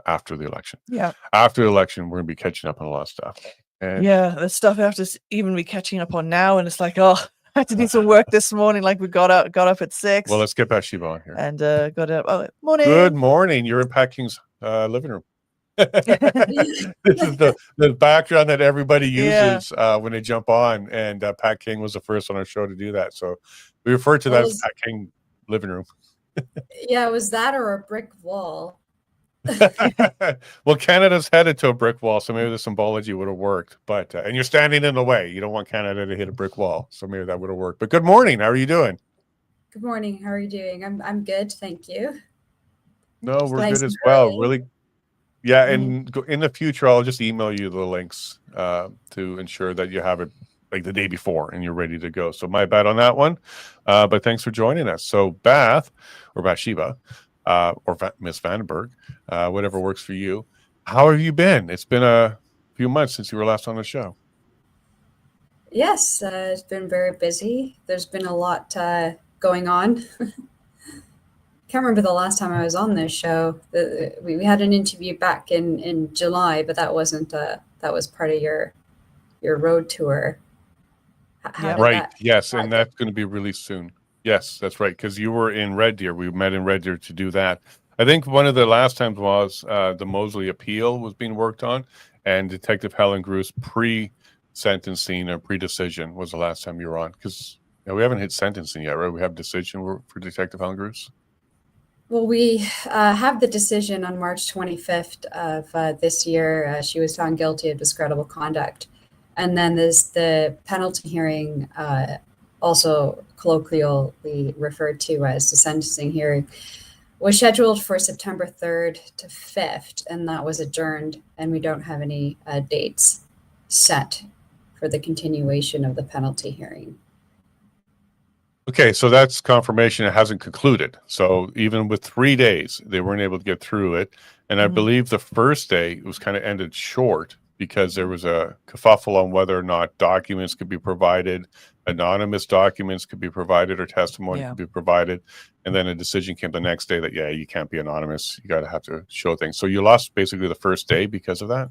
after the election. Yeah. After the election, we're going to be catching up on a lot of stuff. And the stuff I have to even be catching up on now. And it's like, I had to do some work this morning. Like we got up at 6. Well, let's get Bath-Sheba on here. And got up. Morning. Good morning. You're in Pat King's living room. This is the background that everybody uses when they jump on, and Pat King was the first on our show to do that, so we refer to that as Pat King living room. Yeah, was that or a brick wall? Well, Canada's headed to a brick wall, so maybe the symbology would have worked, but and you're standing in the way. You don't want Canada to hit a brick wall, so maybe that would have worked. But good morning, how are you doing? Good morning, how are you doing? I'm good, thank you. No, we're good as well. Really. Yeah, and in the future, I'll just email you the links to ensure that you have it like the day before and you're ready to go. So my bad on that one, but thanks for joining us. So Bath-Sheba, or Miss Vandenberg, whatever works for you. How have you been? It's been a few months since you were last on the show. Yes, it's been very busy. There's been a lot going on. Can't remember the last time I was on this show. We had an interview back in July, but that wasn't that was part of your road tour. How did Right. that? Yes, and that's going to be released soon. Yes, that's right. Because you were in Red Deer. We met in Red Deer to do that. I think one of the last times was the Mosley appeal was being worked on, and Detective Helen Gru's pre-sentencing or pre-decision was the last time you were on. Because we haven't hit sentencing yet, right? We have decision for Detective Helen Gru's. Well, we have the decision on March 25th of this year. She was found guilty of discreditable conduct. And then there's the penalty hearing, also colloquially referred to as the sentencing hearing, was scheduled for September 3rd to 5th, and that was adjourned, and we don't have any dates set for the continuation of the penalty hearing. Okay, so that's confirmation it hasn't concluded. So even with 3 days, they weren't able to get through it. And I believe the first day it was kind of ended short because there was a kerfuffle on whether or not documents could be provided, anonymous documents could be provided, or testimony could be provided. And then a decision came the next day that, yeah, you can't be anonymous. You got to have to show things. So you lost basically the first day because of that?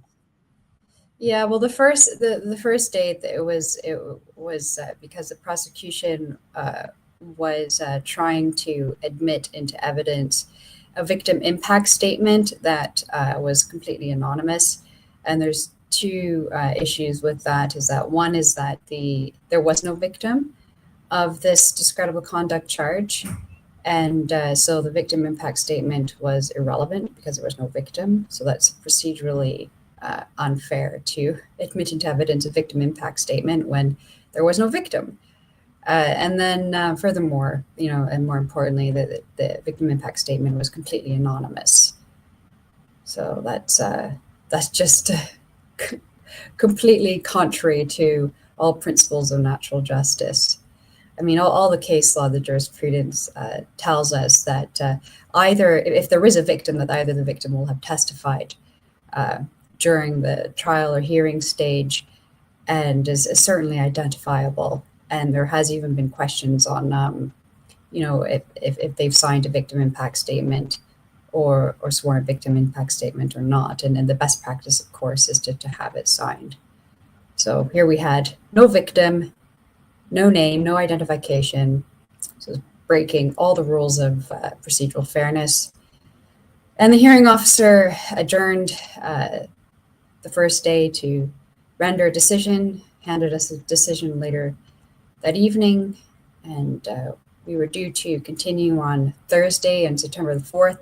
Yeah, well, the first date it was because the prosecution was trying to admit into evidence a victim impact statement that was completely anonymous, and there's two issues with that. Is that one is that there was no victim of this discreditable conduct charge, and so the victim impact statement was irrelevant because there was no victim. So that's procedurally unfair to admit into evidence a victim impact statement when there was no victim. And then furthermore, and more importantly, the victim impact statement was completely anonymous. So that's just completely contrary to all principles of natural justice. I mean, all the case law, the jurisprudence tells us that either, if there is a victim, that either the victim will have testified during the trial or hearing stage and is certainly identifiable. And there has even been questions on, if they've signed a victim impact statement or sworn a victim impact statement or not. And the best practice, of course, is to have it signed. So here we had no victim, no name, no identification. So breaking all the rules of procedural fairness. And the hearing officer adjourned the first day to render a decision, handed us a decision later that evening, and we were due to continue on Thursday on September the 4th.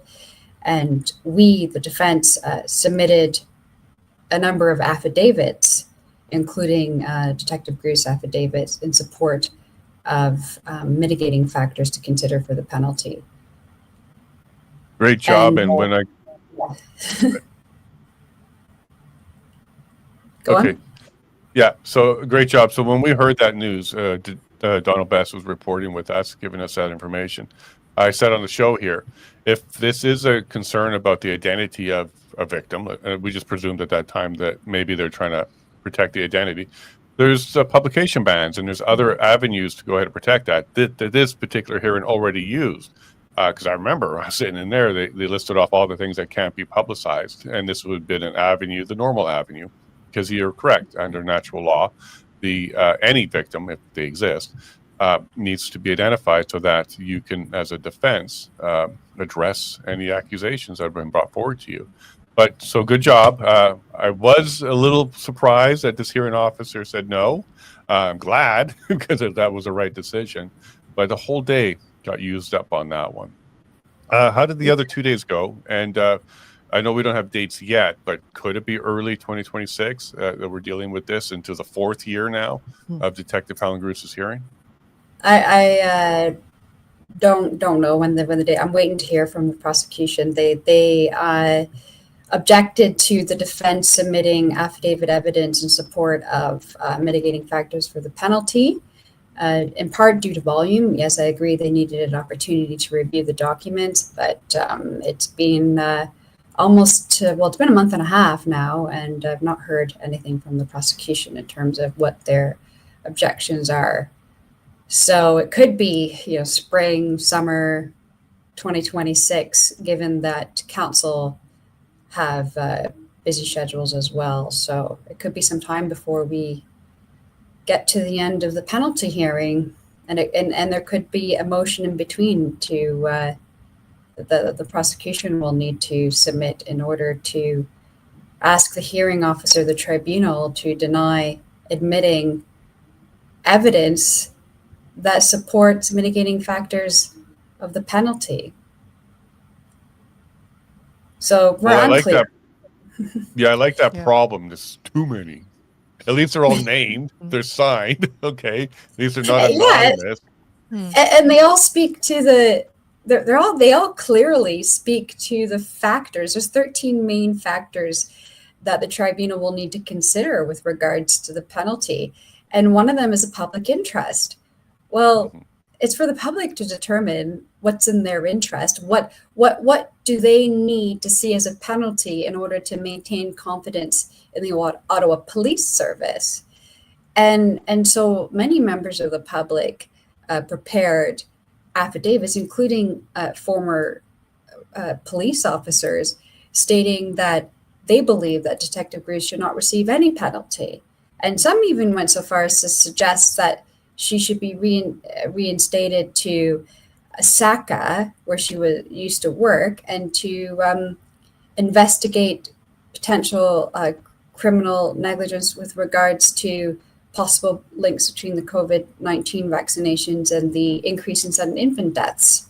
And we, the defense, submitted a number of affidavits, including Detective Gru's affidavits in support of mitigating factors to consider for the penalty. Great job. And when I... Go okay. on. Yeah, so great job. So when we heard that news, Donald Best was reporting with us, giving us that information. I said on the show here, if this is a concern about the identity of a victim, we just presumed at that time that maybe they're trying to protect the identity. There's publication bans and there's other avenues to go ahead and protect that this particular hearing already used. Because I remember I was sitting in there, they listed off all the things that can't be publicized. And this would have been an avenue, the normal avenue. Because you're correct, under natural law, any victim, if they exist, needs to be identified so that you can, as a defense, address any accusations that have been brought forward to you. But so good job. I was a little surprised that this hearing officer said no. I'm glad because that was the right decision. But the whole day got used up on that one. How did the other 2 days go? And I know we don't have dates yet, but could it be early 2026 that we're dealing with this into the 4th year now of Detective Helen Gru's hearing? I don't know when the date. I'm waiting to hear from the prosecution. They objected to the defense submitting affidavit evidence in support of mitigating factors for the penalty, in part due to volume. Yes, I agree they needed an opportunity to review the documents, but it's been it's been a month and a half now, and I've not heard anything from the prosecution in terms of what their objections are. So it could be, spring, summer 2026, given that council have busy schedules as well. So it could be some time before we get to the end of the penalty hearing, and there could be a motion in between to the prosecution will need to submit in order to ask the hearing officer, the tribunal, to deny admitting evidence that supports mitigating factors of the penalty. So we're unclear. I like that problem. There's too many. At least they're all named. They're signed. Okay. These are not anonymous. And they all speak to they all clearly speak to the factors. There's 13 main factors that the tribunal will need to consider with regards to the penalty. And one of them is a public interest. Well, it's for the public to determine what's in their interest. What do they need to see as a penalty in order to maintain confidence in the Ottawa Police Service? And so many members of the public prepared affidavits, including former police officers, stating that they believe that Detective Bruce should not receive any penalty. And some even went so far as to suggest that she should be reinstated to SACA, where she used to work, and to investigate potential criminal negligence with regards to possible links between the COVID-19 vaccinations and the increase in sudden infant deaths.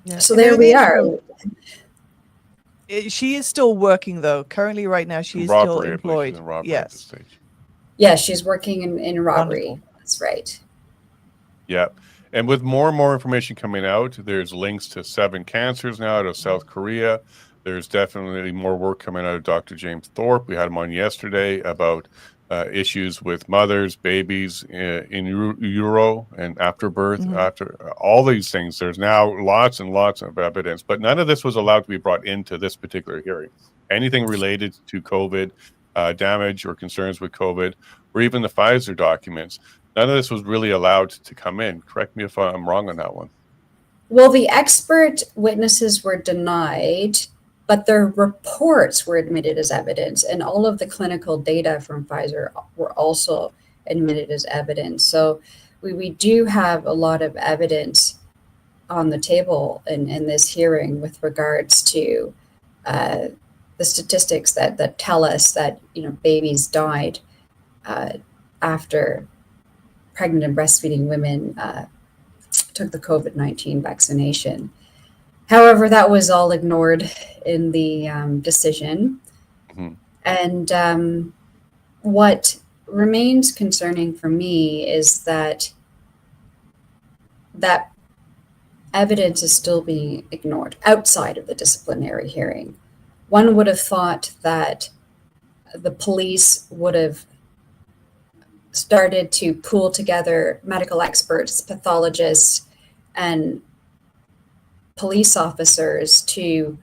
Yeah. So there we are. She is still working, though. Currently, right now, she is still employed. Yes. Yeah, she's working in robbery. Wonderful. That's right. Yeah. And with more and more information coming out, there's links to 7 cancers now out of South Korea. There's definitely more work coming out of Dr. James Thorpe. We had him on yesterday about issues with mothers, babies in utero and after birth, after all these things. There's now lots and lots of evidence, but none of this was allowed to be brought into this particular hearing. Anything related to COVID, damage or concerns with COVID, or even the Pfizer documents, none of this was really allowed to come in. Correct me if I'm wrong on that one. Well, the expert witnesses were denied, but their reports were admitted as evidence, and all of the clinical data from Pfizer were also admitted as evidence. So we do have a lot of evidence on the table in this hearing with regards to the statistics that tell us that babies died after pregnant and breastfeeding women took the COVID-19 vaccination. However, that was all ignored in the decision. And what remains concerning for me is that evidence is still being ignored outside of the disciplinary hearing. One would have thought that the police would have started to pool together medical experts, pathologists, and police officers to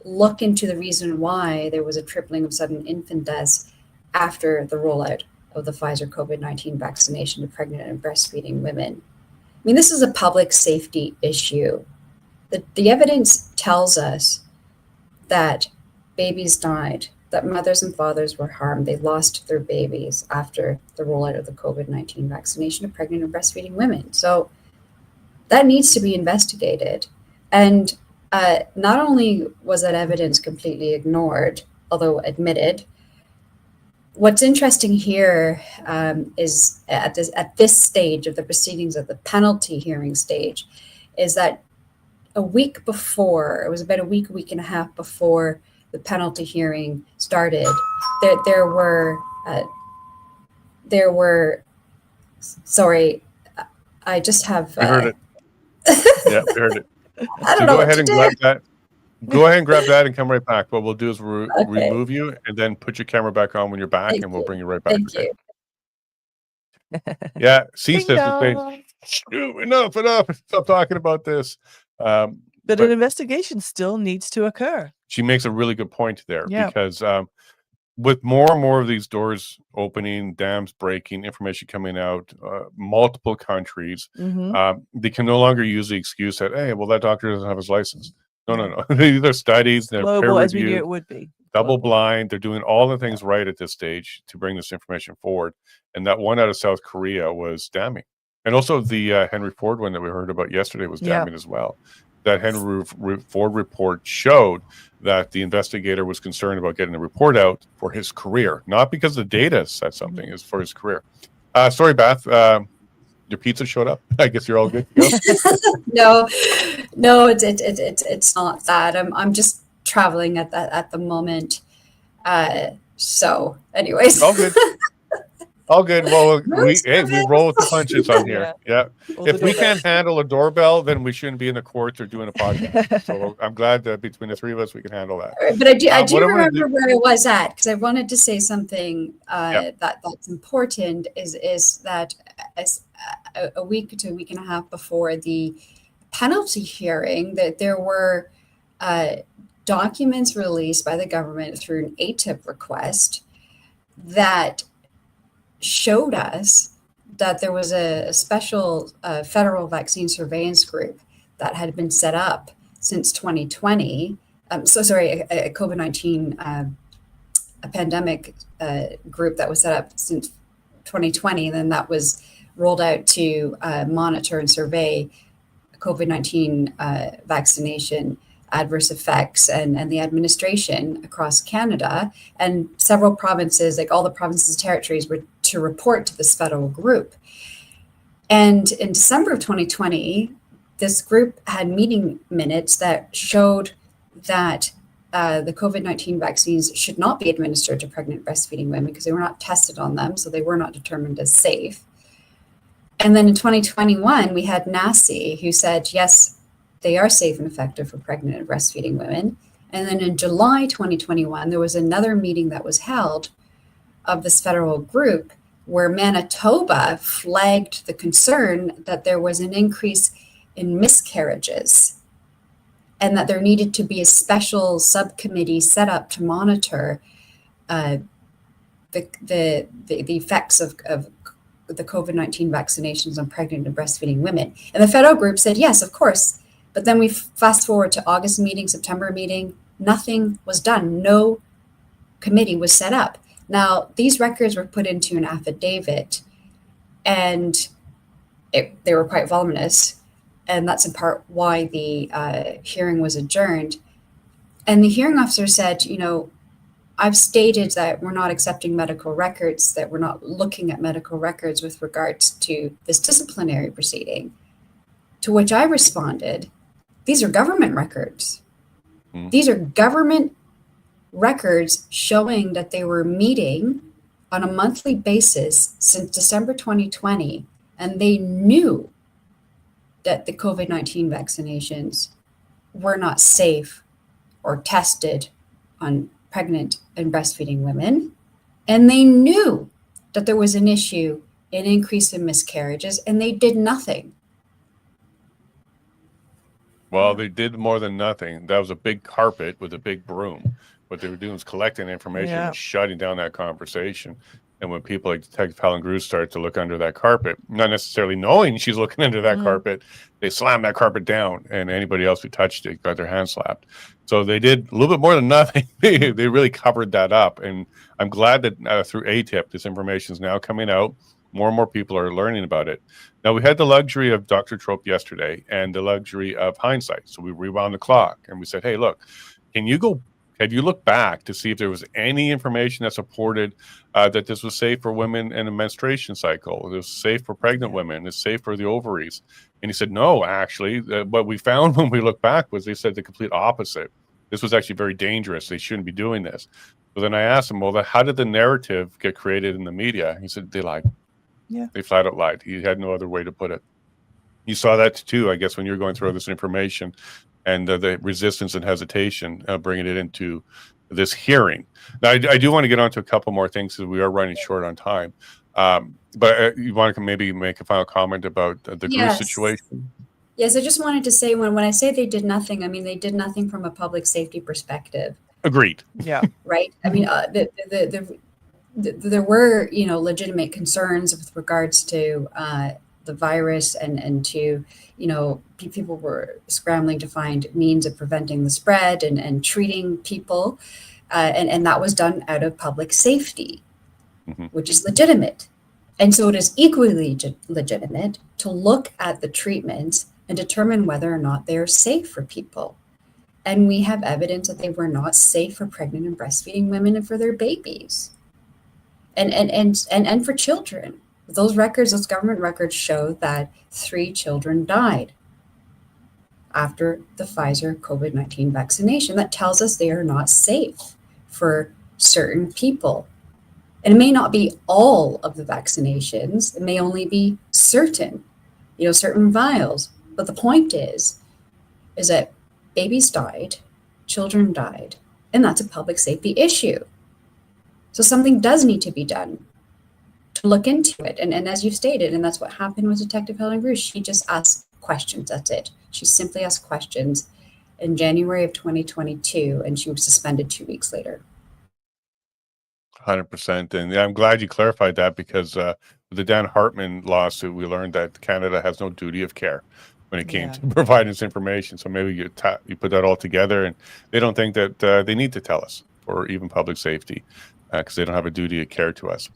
look into the reason why there was a tripling of sudden infant deaths after the rollout of the Pfizer COVID-19 vaccination to pregnant and breastfeeding women. I mean, this is a public safety issue. The evidence tells us that babies died, that mothers and fathers were harmed. They lost their babies after the rollout of the COVID-19 vaccination to pregnant and breastfeeding women. So that needs to be investigated. And not only was that evidence completely ignored, although admitted, what's interesting here is at this stage of the proceedings, at the penalty hearing stage, is that a week before, it was about a week and a half before the penalty hearing started, there were sorry, I just have we heard it. Yeah, we heard it. I don't know. Go ahead and grab that. Go ahead and grab that and come right back. What we'll do is remove you and then put your camera back on when you're back, and we'll bring you right back. Thank you. Yeah, cease this. Enough. Stop talking about this. But an investigation still needs to occur. She makes a really good point there, Yeah. because with more and more of these doors opening, dams breaking, information coming out, multiple countries, they can no longer use the excuse that, hey, well, that doctor doesn't have his license. No. These are studies, they're peer Global as we knew reviewed, it would be. double blind. They're doing all the things right at this stage to bring this information forward. And that one out of South Korea was damning. And also the Henry Ford one that we heard about yesterday was damning as well. That Henry Ford report showed that the investigator was concerned about getting the report out for his career, not because the data said something, it's for his career. Sorry, Beth, your pizza showed up. I guess you're all good to go. No, it's not that. I'm just traveling at the moment. So, anyways, all good. All good. Well, we roll with the punches on here. Yeah. If we can't handle a doorbell, then we shouldn't be in the courts or doing a podcast. So I'm glad that between the three of us, we can handle that. But I do remember where I was at, because I wanted to say something that's important. Is that as a week to a week and a half before the penalty hearing, that there were documents released by the government through an ATIP request that showed us that there was a special federal vaccine surveillance group that had been set up since 2020. A COVID-19 a pandemic group that was set up since 2020, and then that was rolled out to monitor and survey COVID-19 vaccination adverse effects and the administration across Canada. And several provinces, like all the provinces and territories, were to report to this federal group. And in December of 2020, this group had meeting minutes that showed that the COVID-19 vaccines should not be administered to pregnant breastfeeding women because they were not tested on them, so they were not determined as safe. And then in 2021, we had NACI, who said, yes, they are safe and effective for pregnant and breastfeeding women. And then in July 2021, there was another meeting that was held of this federal group where Manitoba flagged the concern that there was an increase in miscarriages and that there needed to be a special subcommittee set up to monitor the effects of the COVID-19 vaccinations on pregnant and breastfeeding women. And the federal group said, yes, of course. But then we fast forward to August meeting, September meeting, nothing was done. No committee was set up. Now, these records were put into an affidavit, and they were quite voluminous. And that's in part why the hearing was adjourned. And the hearing officer said, I've stated that we're not accepting medical records, that we're not looking at medical records with regards to this disciplinary proceeding. To which I responded, these are government records. These are government records showing that they were meeting on a monthly basis since December 2020, and they knew that the COVID-19 vaccinations were not safe or tested on pregnant and breastfeeding women, and they knew that there was an issue, an increase in miscarriages, and they did nothing. Well, they did more than nothing. That was a big carpet with a big broom. What they were doing was collecting information and shutting down that conversation. And when people like Detective Helen Grew start to look under that carpet, not necessarily knowing she's looking under that carpet, they slammed that carpet down, and anybody else who touched it got their hand slapped. So they did a little bit more than nothing. They really covered that up. And I'm glad that through ATIP, this information is now coming out. More and more people are learning about it. Now, we had the luxury of Dr. Trope yesterday and the luxury of hindsight. So we rewound the clock and we said, hey, look, have you looked back to see if there was any information that supported that this was safe for women in a menstruation cycle? It was safe for pregnant women. It's safe for the ovaries. And he said, no, actually, what we found when we looked back was they said the complete opposite. This was actually very dangerous. They shouldn't be doing this. So then I asked him, well, how did the narrative get created in the media? He said, they lied. Yeah, they flat out lied. He had no other way to put it. You saw that too, I guess, when you're going through all this information and the resistance and hesitation, bringing it into this hearing. Now, I do want to get on to a couple more things because we are running short on time. But you want to maybe make a final comment about the Grew situation? Yes, I just wanted to say when I say they did nothing, I mean they did nothing from a public safety perspective. Agreed. Yeah. Right. I mean, there were, legitimate concerns with regards to the virus and to, people were scrambling to find means of preventing the spread and treating people. And that was done out of public safety, which is legitimate. And so it is equally legitimate to look at the treatments and determine whether or not they are safe for people. And we have evidence that they were not safe for pregnant and breastfeeding women and for their babies. And for children. Those government records show that 3 children died after the Pfizer COVID-19 vaccination. That tells us they are not safe for certain people. And it may not be all of the vaccinations. It may only be certain vials. But the point is that babies died, children died, and that's a public safety issue. So something does need to be done to look into it. And as you've stated, and that's what happened with Detective Helen Bruce, she just asked questions, that's it. She simply asked questions in January of 2022, and she was suspended 2 weeks later. 100%. And I'm glad you clarified that, because with the Dan Hartman lawsuit, we learned that Canada has no duty of care when it came to providing this information. So maybe you put that all together, and they don't think that they need to tell us for even public safety, because they don't have a duty of care to us.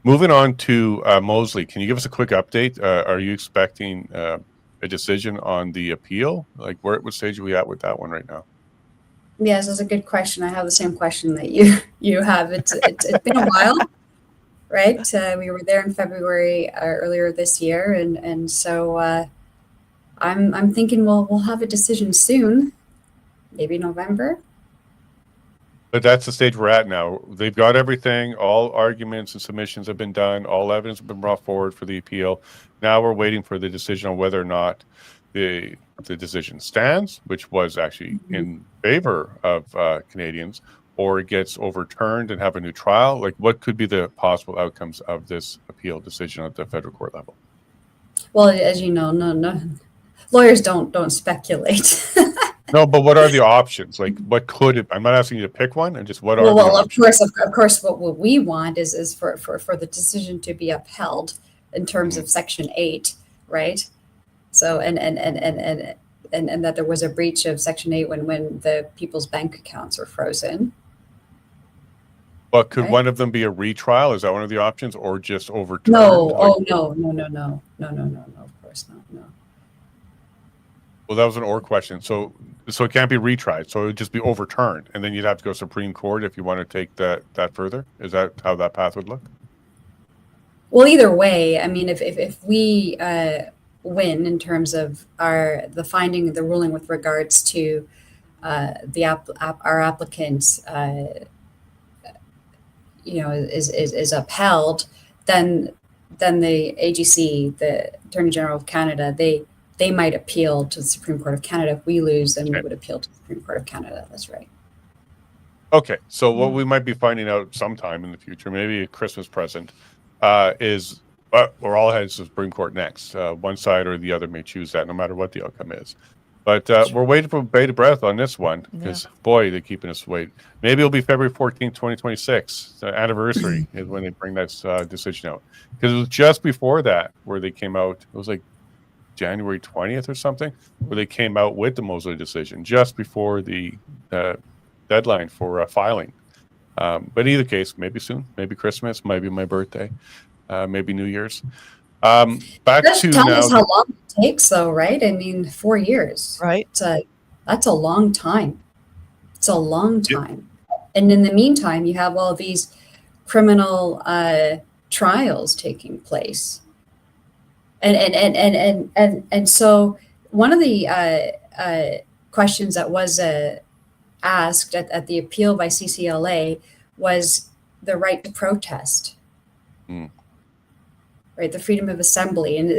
Moving on to Moseley, can you give us a quick update? Are you expecting a decision on the appeal? Like, what stage are we at with that one right now? Yes, that's a good question. I have the same question that you have. It's been a while, right? We were there in February earlier this year, and so I'm thinking we'll have a decision soon, maybe November. But that's the stage we're at now. They've got everything. All arguments and submissions have been done. All evidence has been brought forward for the appeal. Now we're waiting for the decision on whether or not the decision stands, which was actually in favor of Canadians, or it gets overturned and have a new trial. Like, what could be the possible outcomes of this appeal decision at the federal court level? Well, as you know, no, lawyers don't speculate. No, but what are the options? Like, what could it? I'm not asking you to pick one, and just what are the options? Of course, what we want is for the decision to be upheld in terms of Section 8, right? So and that there was a breach of Section 8 when the people's bank accounts were frozen. But could one of them be a retrial? Is that one of the options, or just overturned? No. No. Of course not. No. Well, that was an or question. So it can't be retried. So it would just be overturned, and then you'd have to go Supreme Court if you want to take that further. Is that how that path would look? Well, either way, I mean, if we win in terms of the ruling with regards to our applicants, is upheld, then the AGC, the Attorney General of Canada, they might appeal to the Supreme Court of Canada. If we lose, then we would appeal to the Supreme Court of Canada. That's right. Okay, so what we might be finding out sometime in the future, maybe a Christmas present, is we're all headed to the Supreme Court next. One side or the other may choose that, no matter what the outcome is. But we're waiting for bated breath on this one, because boy, they're keeping us wait. Maybe it'll be February 14th, 2026. The anniversary is when they bring that decision out. Because it was just before that where they came out. It was like January 20th or something, where they came out with the Moseley decision just before the deadline for filing. But in either case, maybe soon, maybe Christmas, maybe my birthday, maybe New Year's. Back to tell now. Us how long it takes, though, right? I mean, 4 years, right? That's a long time. It's a long time. Yep. And in the meantime, you have all these criminal trials taking place. And so one of the questions that was asked at the appeal by CCLA was the right to protest, right? The freedom of assembly, and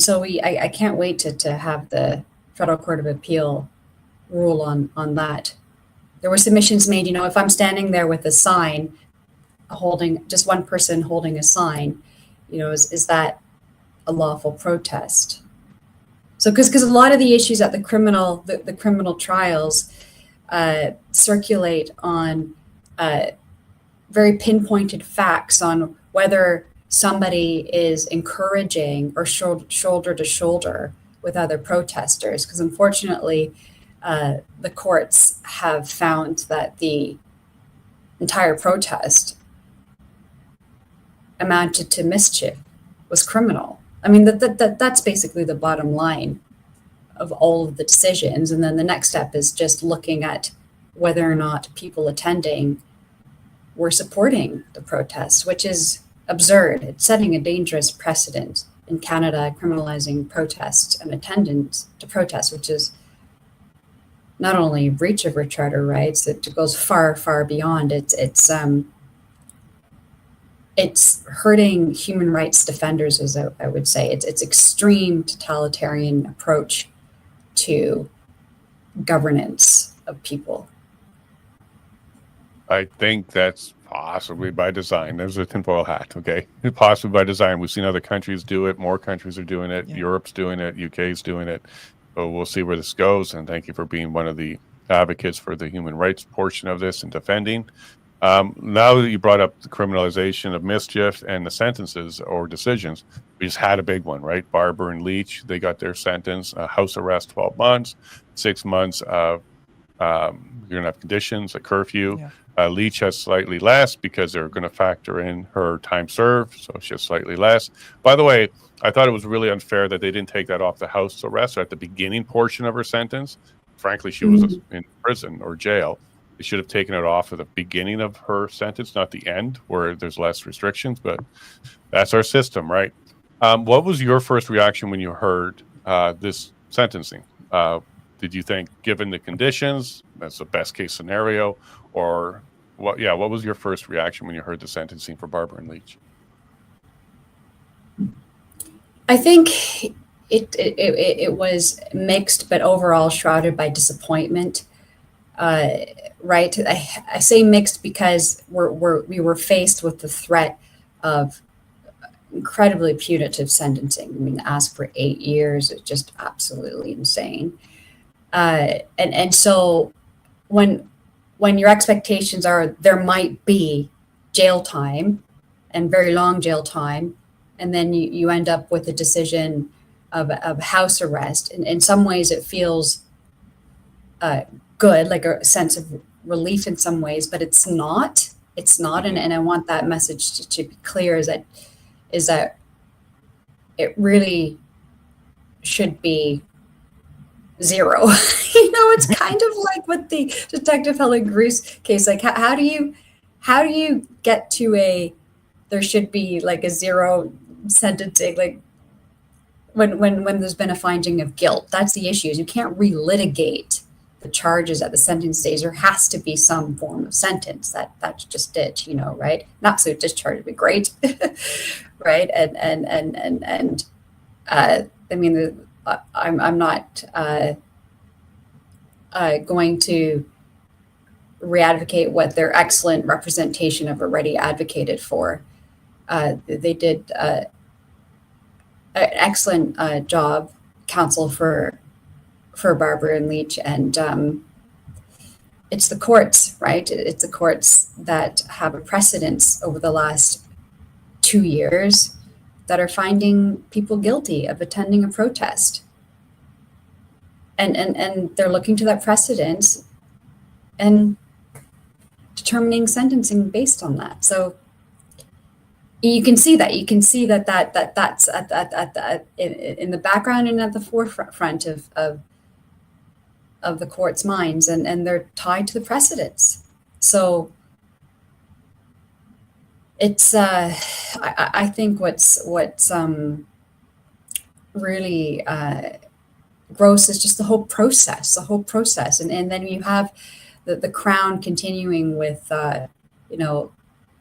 so I can't wait to have the Federal Court of Appeal rule on that. There were submissions made, if I'm standing there with a sign, holding just one person holding a sign, is that a lawful protest. So because a lot of the issues at the criminal trials circulate on very pinpointed facts on whether somebody is encouraging or shoulder to shoulder with other protesters. Because unfortunately, the courts have found that the entire protest amounted to mischief, was criminal. I mean, that's basically the bottom line of all of the decisions. And then the next step is just looking at whether or not people attending were supporting the protest, which is absurd. It's setting a dangerous precedent in Canada, criminalizing protests and attendance to protests, which is not only a breach of our charter rights, it goes far, far beyond. It's hurting human rights defenders, as I would say. It's extreme totalitarian approach to governance of people. I think that's possibly by design. There's a tinfoil hat, okay? Possibly by design. We've seen other countries do it. More countries are doing it. Yeah. Europe's doing it. UK's doing it. So we'll see where this goes. And thank you for being one of the advocates for the human rights portion of this and defending. Now that you brought up the criminalization of mischief and the sentences or decisions, we just had a big one, right? Barber and Leach, they got their sentence, house arrest, 12 months, 6 months of you're going to have conditions, a curfew. Yeah. Leach has slightly less because they're going to factor in her time served, so she has slightly less. By the way, I thought it was really unfair that they didn't take that off the house arrest or at the beginning portion of her sentence. Frankly, she was in prison or jail. They should have taken it off at the beginning of her sentence, not the end, where there's less restrictions, but that's our system, right? What was your first reaction when you heard this sentencing? Did you think, given the conditions, that's the best case scenario, or what? Yeah, what was your first reaction when you heard the sentencing for Barber and Leach? I think it was mixed, but overall shrouded by disappointment. Right, I say mixed because we were faced with the threat of incredibly punitive sentencing. I mean, ask for 8 years is just absolutely insane. And so when your expectations are there might be jail time and very long jail time, and then you end up with a decision of house arrest, and in some ways it feels good, like a sense of relief in some ways, but it's not. And I want that message to be clear, is that it really should be 0. It's kind of like with the Detective Helen Grease case. Like, how do you get to there should be like a 0 sentencing, like when there's been a finding of guilt? That's the issue. Is you can't relitigate the charges at the sentence stage. There has to be some form of sentence. That's just it, right? An absolute discharge would be great, right? And I mean, I'm not going to re-advocate what their excellent representation have already advocated for. They did an excellent job, counsel for Barber and Leach, and it's the courts, right? It's the courts that have a precedence over the last 2 years that are finding people guilty of attending a protest, and they're looking to that precedent and determining sentencing based on that. So you can see that. You can see that's in the background and at the forefront of the court's minds, and they're tied to the precedents. So it's I think what's really gross is just the whole process, and then you have the Crown continuing with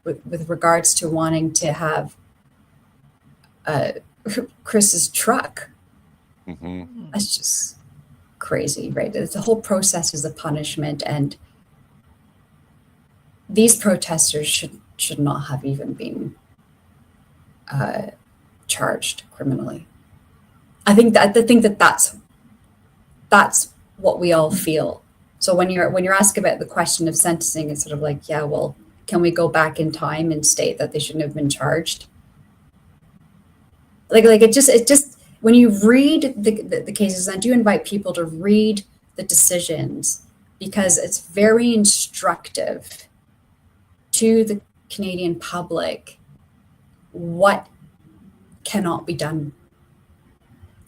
with regards to wanting to have Chris's truck. Mm-hmm. That's just crazy, right? The whole process is a punishment, and these protesters should not have even been charged criminally. I think that's what we all feel. So when you're asked about the question of sentencing, it's sort of like, yeah, well, can we go back in time and state that they shouldn't have been charged? Like it just when you read the cases, I do invite people to read the decisions, because it's very instructive to the Canadian public what cannot be done.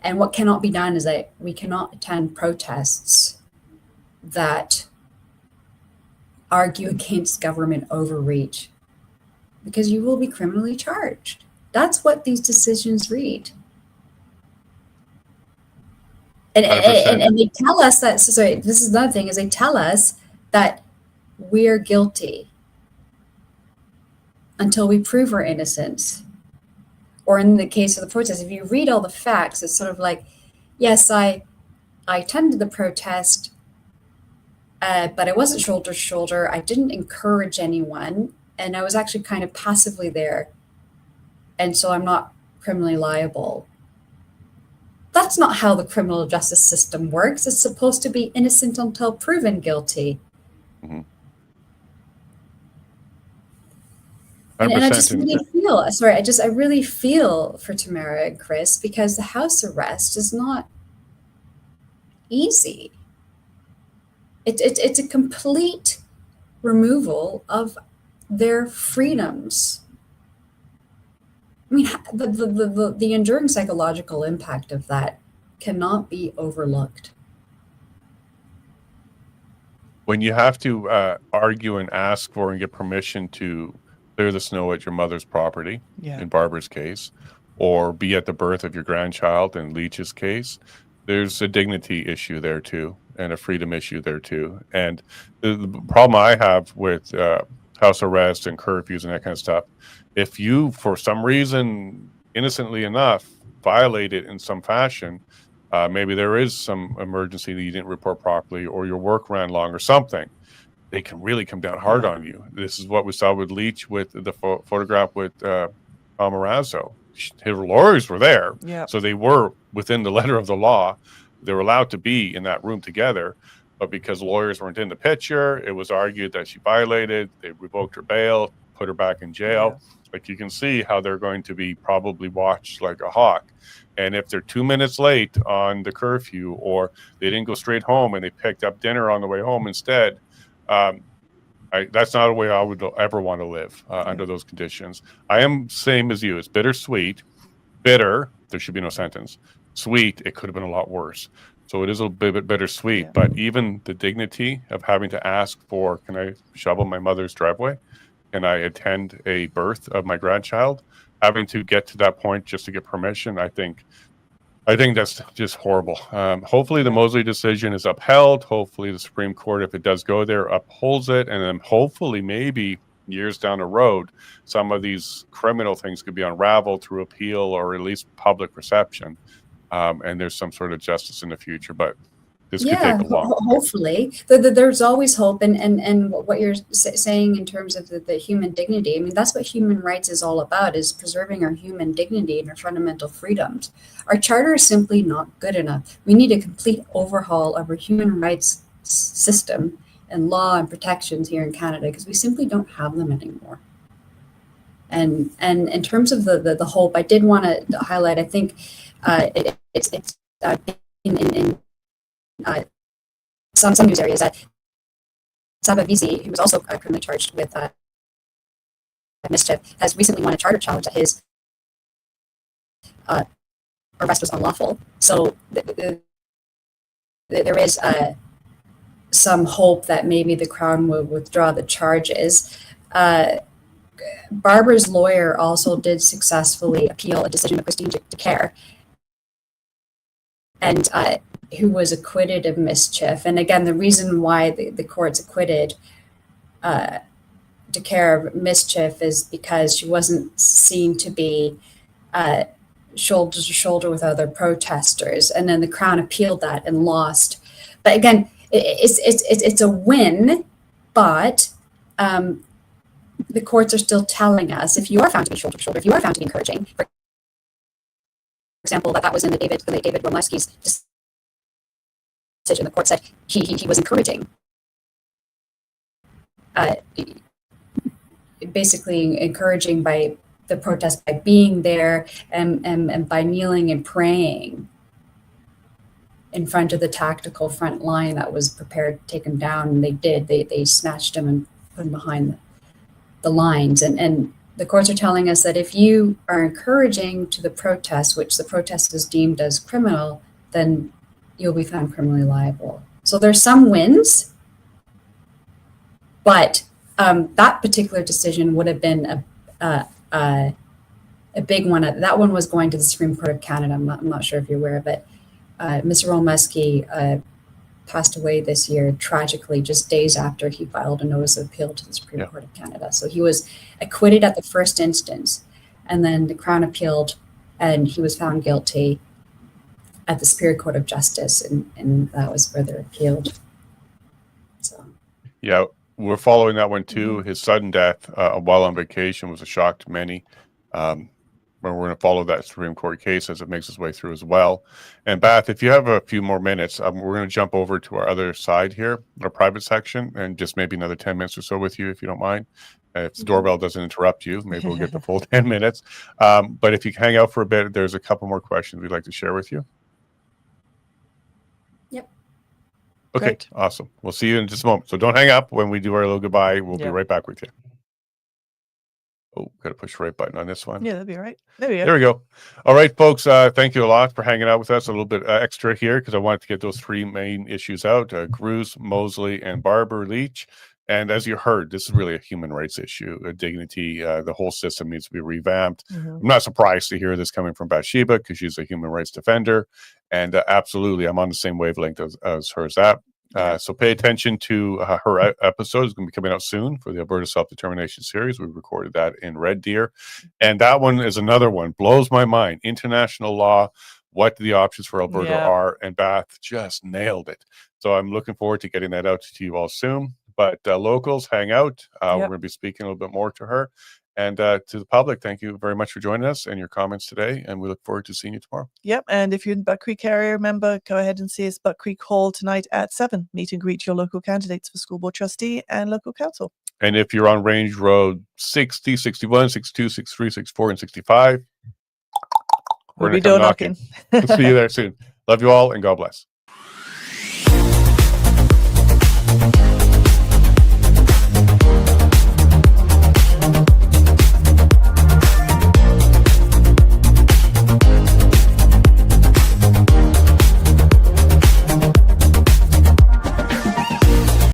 And what cannot be done is that we cannot attend protests that argue against government overreach, because you will be criminally charged. That's what these decisions read. And they tell us that, sorry, this is another thing, is they tell us that we're guilty until we prove our innocence. Or in the case of the protest, if you read all the facts, it's sort of like, yes, I attended the protest, but I wasn't shoulder to shoulder. I didn't encourage anyone, and I was actually kind of passively there. And so I'm not criminally liable. That's not how the criminal justice system works. It's supposed to be innocent until proven guilty. Mm-hmm. And I just really feel, I really feel for Tamara and Chris, because the house arrest is not easy. It's a complete removal of their freedoms. I mean, the enduring psychological impact of that cannot be overlooked. When you have to argue and ask for and get permission to clear the snow at your mother's property, in Barbara's case, or be at the birth of your grandchild in Leach's case, there's a dignity issue there too, and a freedom issue there too. And the problem I have with house arrest and curfews and that kind of stuff, if you, for some reason, innocently enough, violate it in some fashion, maybe there is some emergency that you didn't report properly, or your work ran long or something, they can really come down hard on you. This is what we saw with Leach with the photograph with Marazzo. His lawyers were there, so they were within the letter of the law. They were allowed to be in that room together, but because lawyers weren't in the picture, it was argued that she violated. They revoked her bail, put her back in jail. Like, you can see how they're going to be probably watched like a hawk. And if they're 2 minutes late on the curfew, or they didn't go straight home and they picked up dinner on the way home instead, that's not a way I would ever want to live under those conditions. I am same as you. It's bittersweet. Bitter, there should be no sentence. Sweet, it could have been a lot worse. So it is a bit bittersweet. But even the dignity of having to ask for, can I shovel my mother's driveway? Can I attend a birth of my grandchild? Having to get to that point just to get permission, I think that's just horrible. Hopefully the Mosley decision is upheld. Hopefully the Supreme Court, if it does go there, upholds it. And then hopefully maybe years down the road, some of these criminal things could be unraveled through appeal or at least public reception. And there's some sort of justice in the future. But this could take a long time. Hopefully. There's always hope. And what you're saying in terms of the human dignity, I mean, that's what human rights is all about, is preserving our human dignity and our fundamental freedoms. Our charter is simply not good enough. We need a complete overhaul of our human rights system and law and protections here in Canada, because we simply don't have them anymore. And in terms of the hope, I did want to highlight, I think it's in some news areas that Saba Visi, who was also criminally charged with mischief, has recently won a charter challenge that his arrest was unlawful. So there is some hope that maybe the Crown will withdraw the charges. Barbara's lawyer also did successfully appeal a decision of Christine Decaire, and who was acquitted of mischief. And again, the reason why the courts acquitted Decaire of mischief is because she wasn't seen to be shoulder to shoulder with other protesters. And then the Crown appealed that and lost. But again, it's a win, but the courts are still telling us, if you are found to be shoulder to shoulder, if you are found to be encouraging, for example, that was in the David Romleski's decision. The court said he was encouraging, basically encouraging by the protest, by being there and by kneeling and praying in front of the tactical front line that was prepared to take him down. And they did. They snatched him and put him behind the lines. And the courts are telling us that if you are encouraging to the protest, which the protest is deemed as criminal, then you'll be found criminally liable. So there's some wins, but that particular decision would have been a big one. That one was going to the Supreme Court of Canada. I'm not sure if you're aware, but Mr. Romleski passed away this year tragically, just days after he filed a notice of appeal to the Supreme Court of Canada. So he was acquitted at the first instance, and then the Crown appealed, and he was found guilty at the Superior Court of Justice, and that was further appealed. So yeah, we're following that one too. His sudden death while on vacation was a shock to many. We're going to follow that Supreme Court case as it makes its way through as well. And Bath, if you have a few more minutes, we're going to jump over to our other side here, our private section, and just maybe another 10 minutes or so with you, if you don't mind. If the doorbell doesn't interrupt you, maybe we'll get the full 10 minutes. But if you hang out for a bit, there's a couple more questions we'd like to share with you. Yep. Okay, Great. awesome. We'll see you in just a moment. So don't hang up when we do our little goodbye. We'll be right back with you. Oh, got to push the right button on this one. Yeah, that'd be all right. There we go. There we go. All right, folks. Thank you a lot for hanging out with us. A little bit extra here because I wanted to get those three main issues out: Cruz, Mosley, and Barber Leach. And as you heard, this is really a human rights issue, a dignity. The whole system needs to be revamped. I'm not surprised to hear this coming from Bath-Sheba because she's a human rights defender. And absolutely, I'm on the same wavelength as her as that. So pay attention to her episode. It's going to be coming out soon for the Alberta Self-Determination Series. We recorded that in Red Deer. And that one is another one. Blows my mind. International law, what the options for Alberta are. And Bath just nailed it. So I'm looking forward to getting that out to you all soon. But locals, hang out. We're going to be speaking a little bit more to her. And to the public, thank you very much for joining us and your comments today. And we look forward to seeing you tomorrow. Yep. And if you're in Buck Creek area, remember, go ahead and see us Buck Creek Hall tonight at 7. Meet and greet your local candidates for school board trustee and local council. And if you're on Range Road 60, 61, 62, 63, 64, and 65, we'll be door knocking. We'll see you there soon. Love you all and God bless.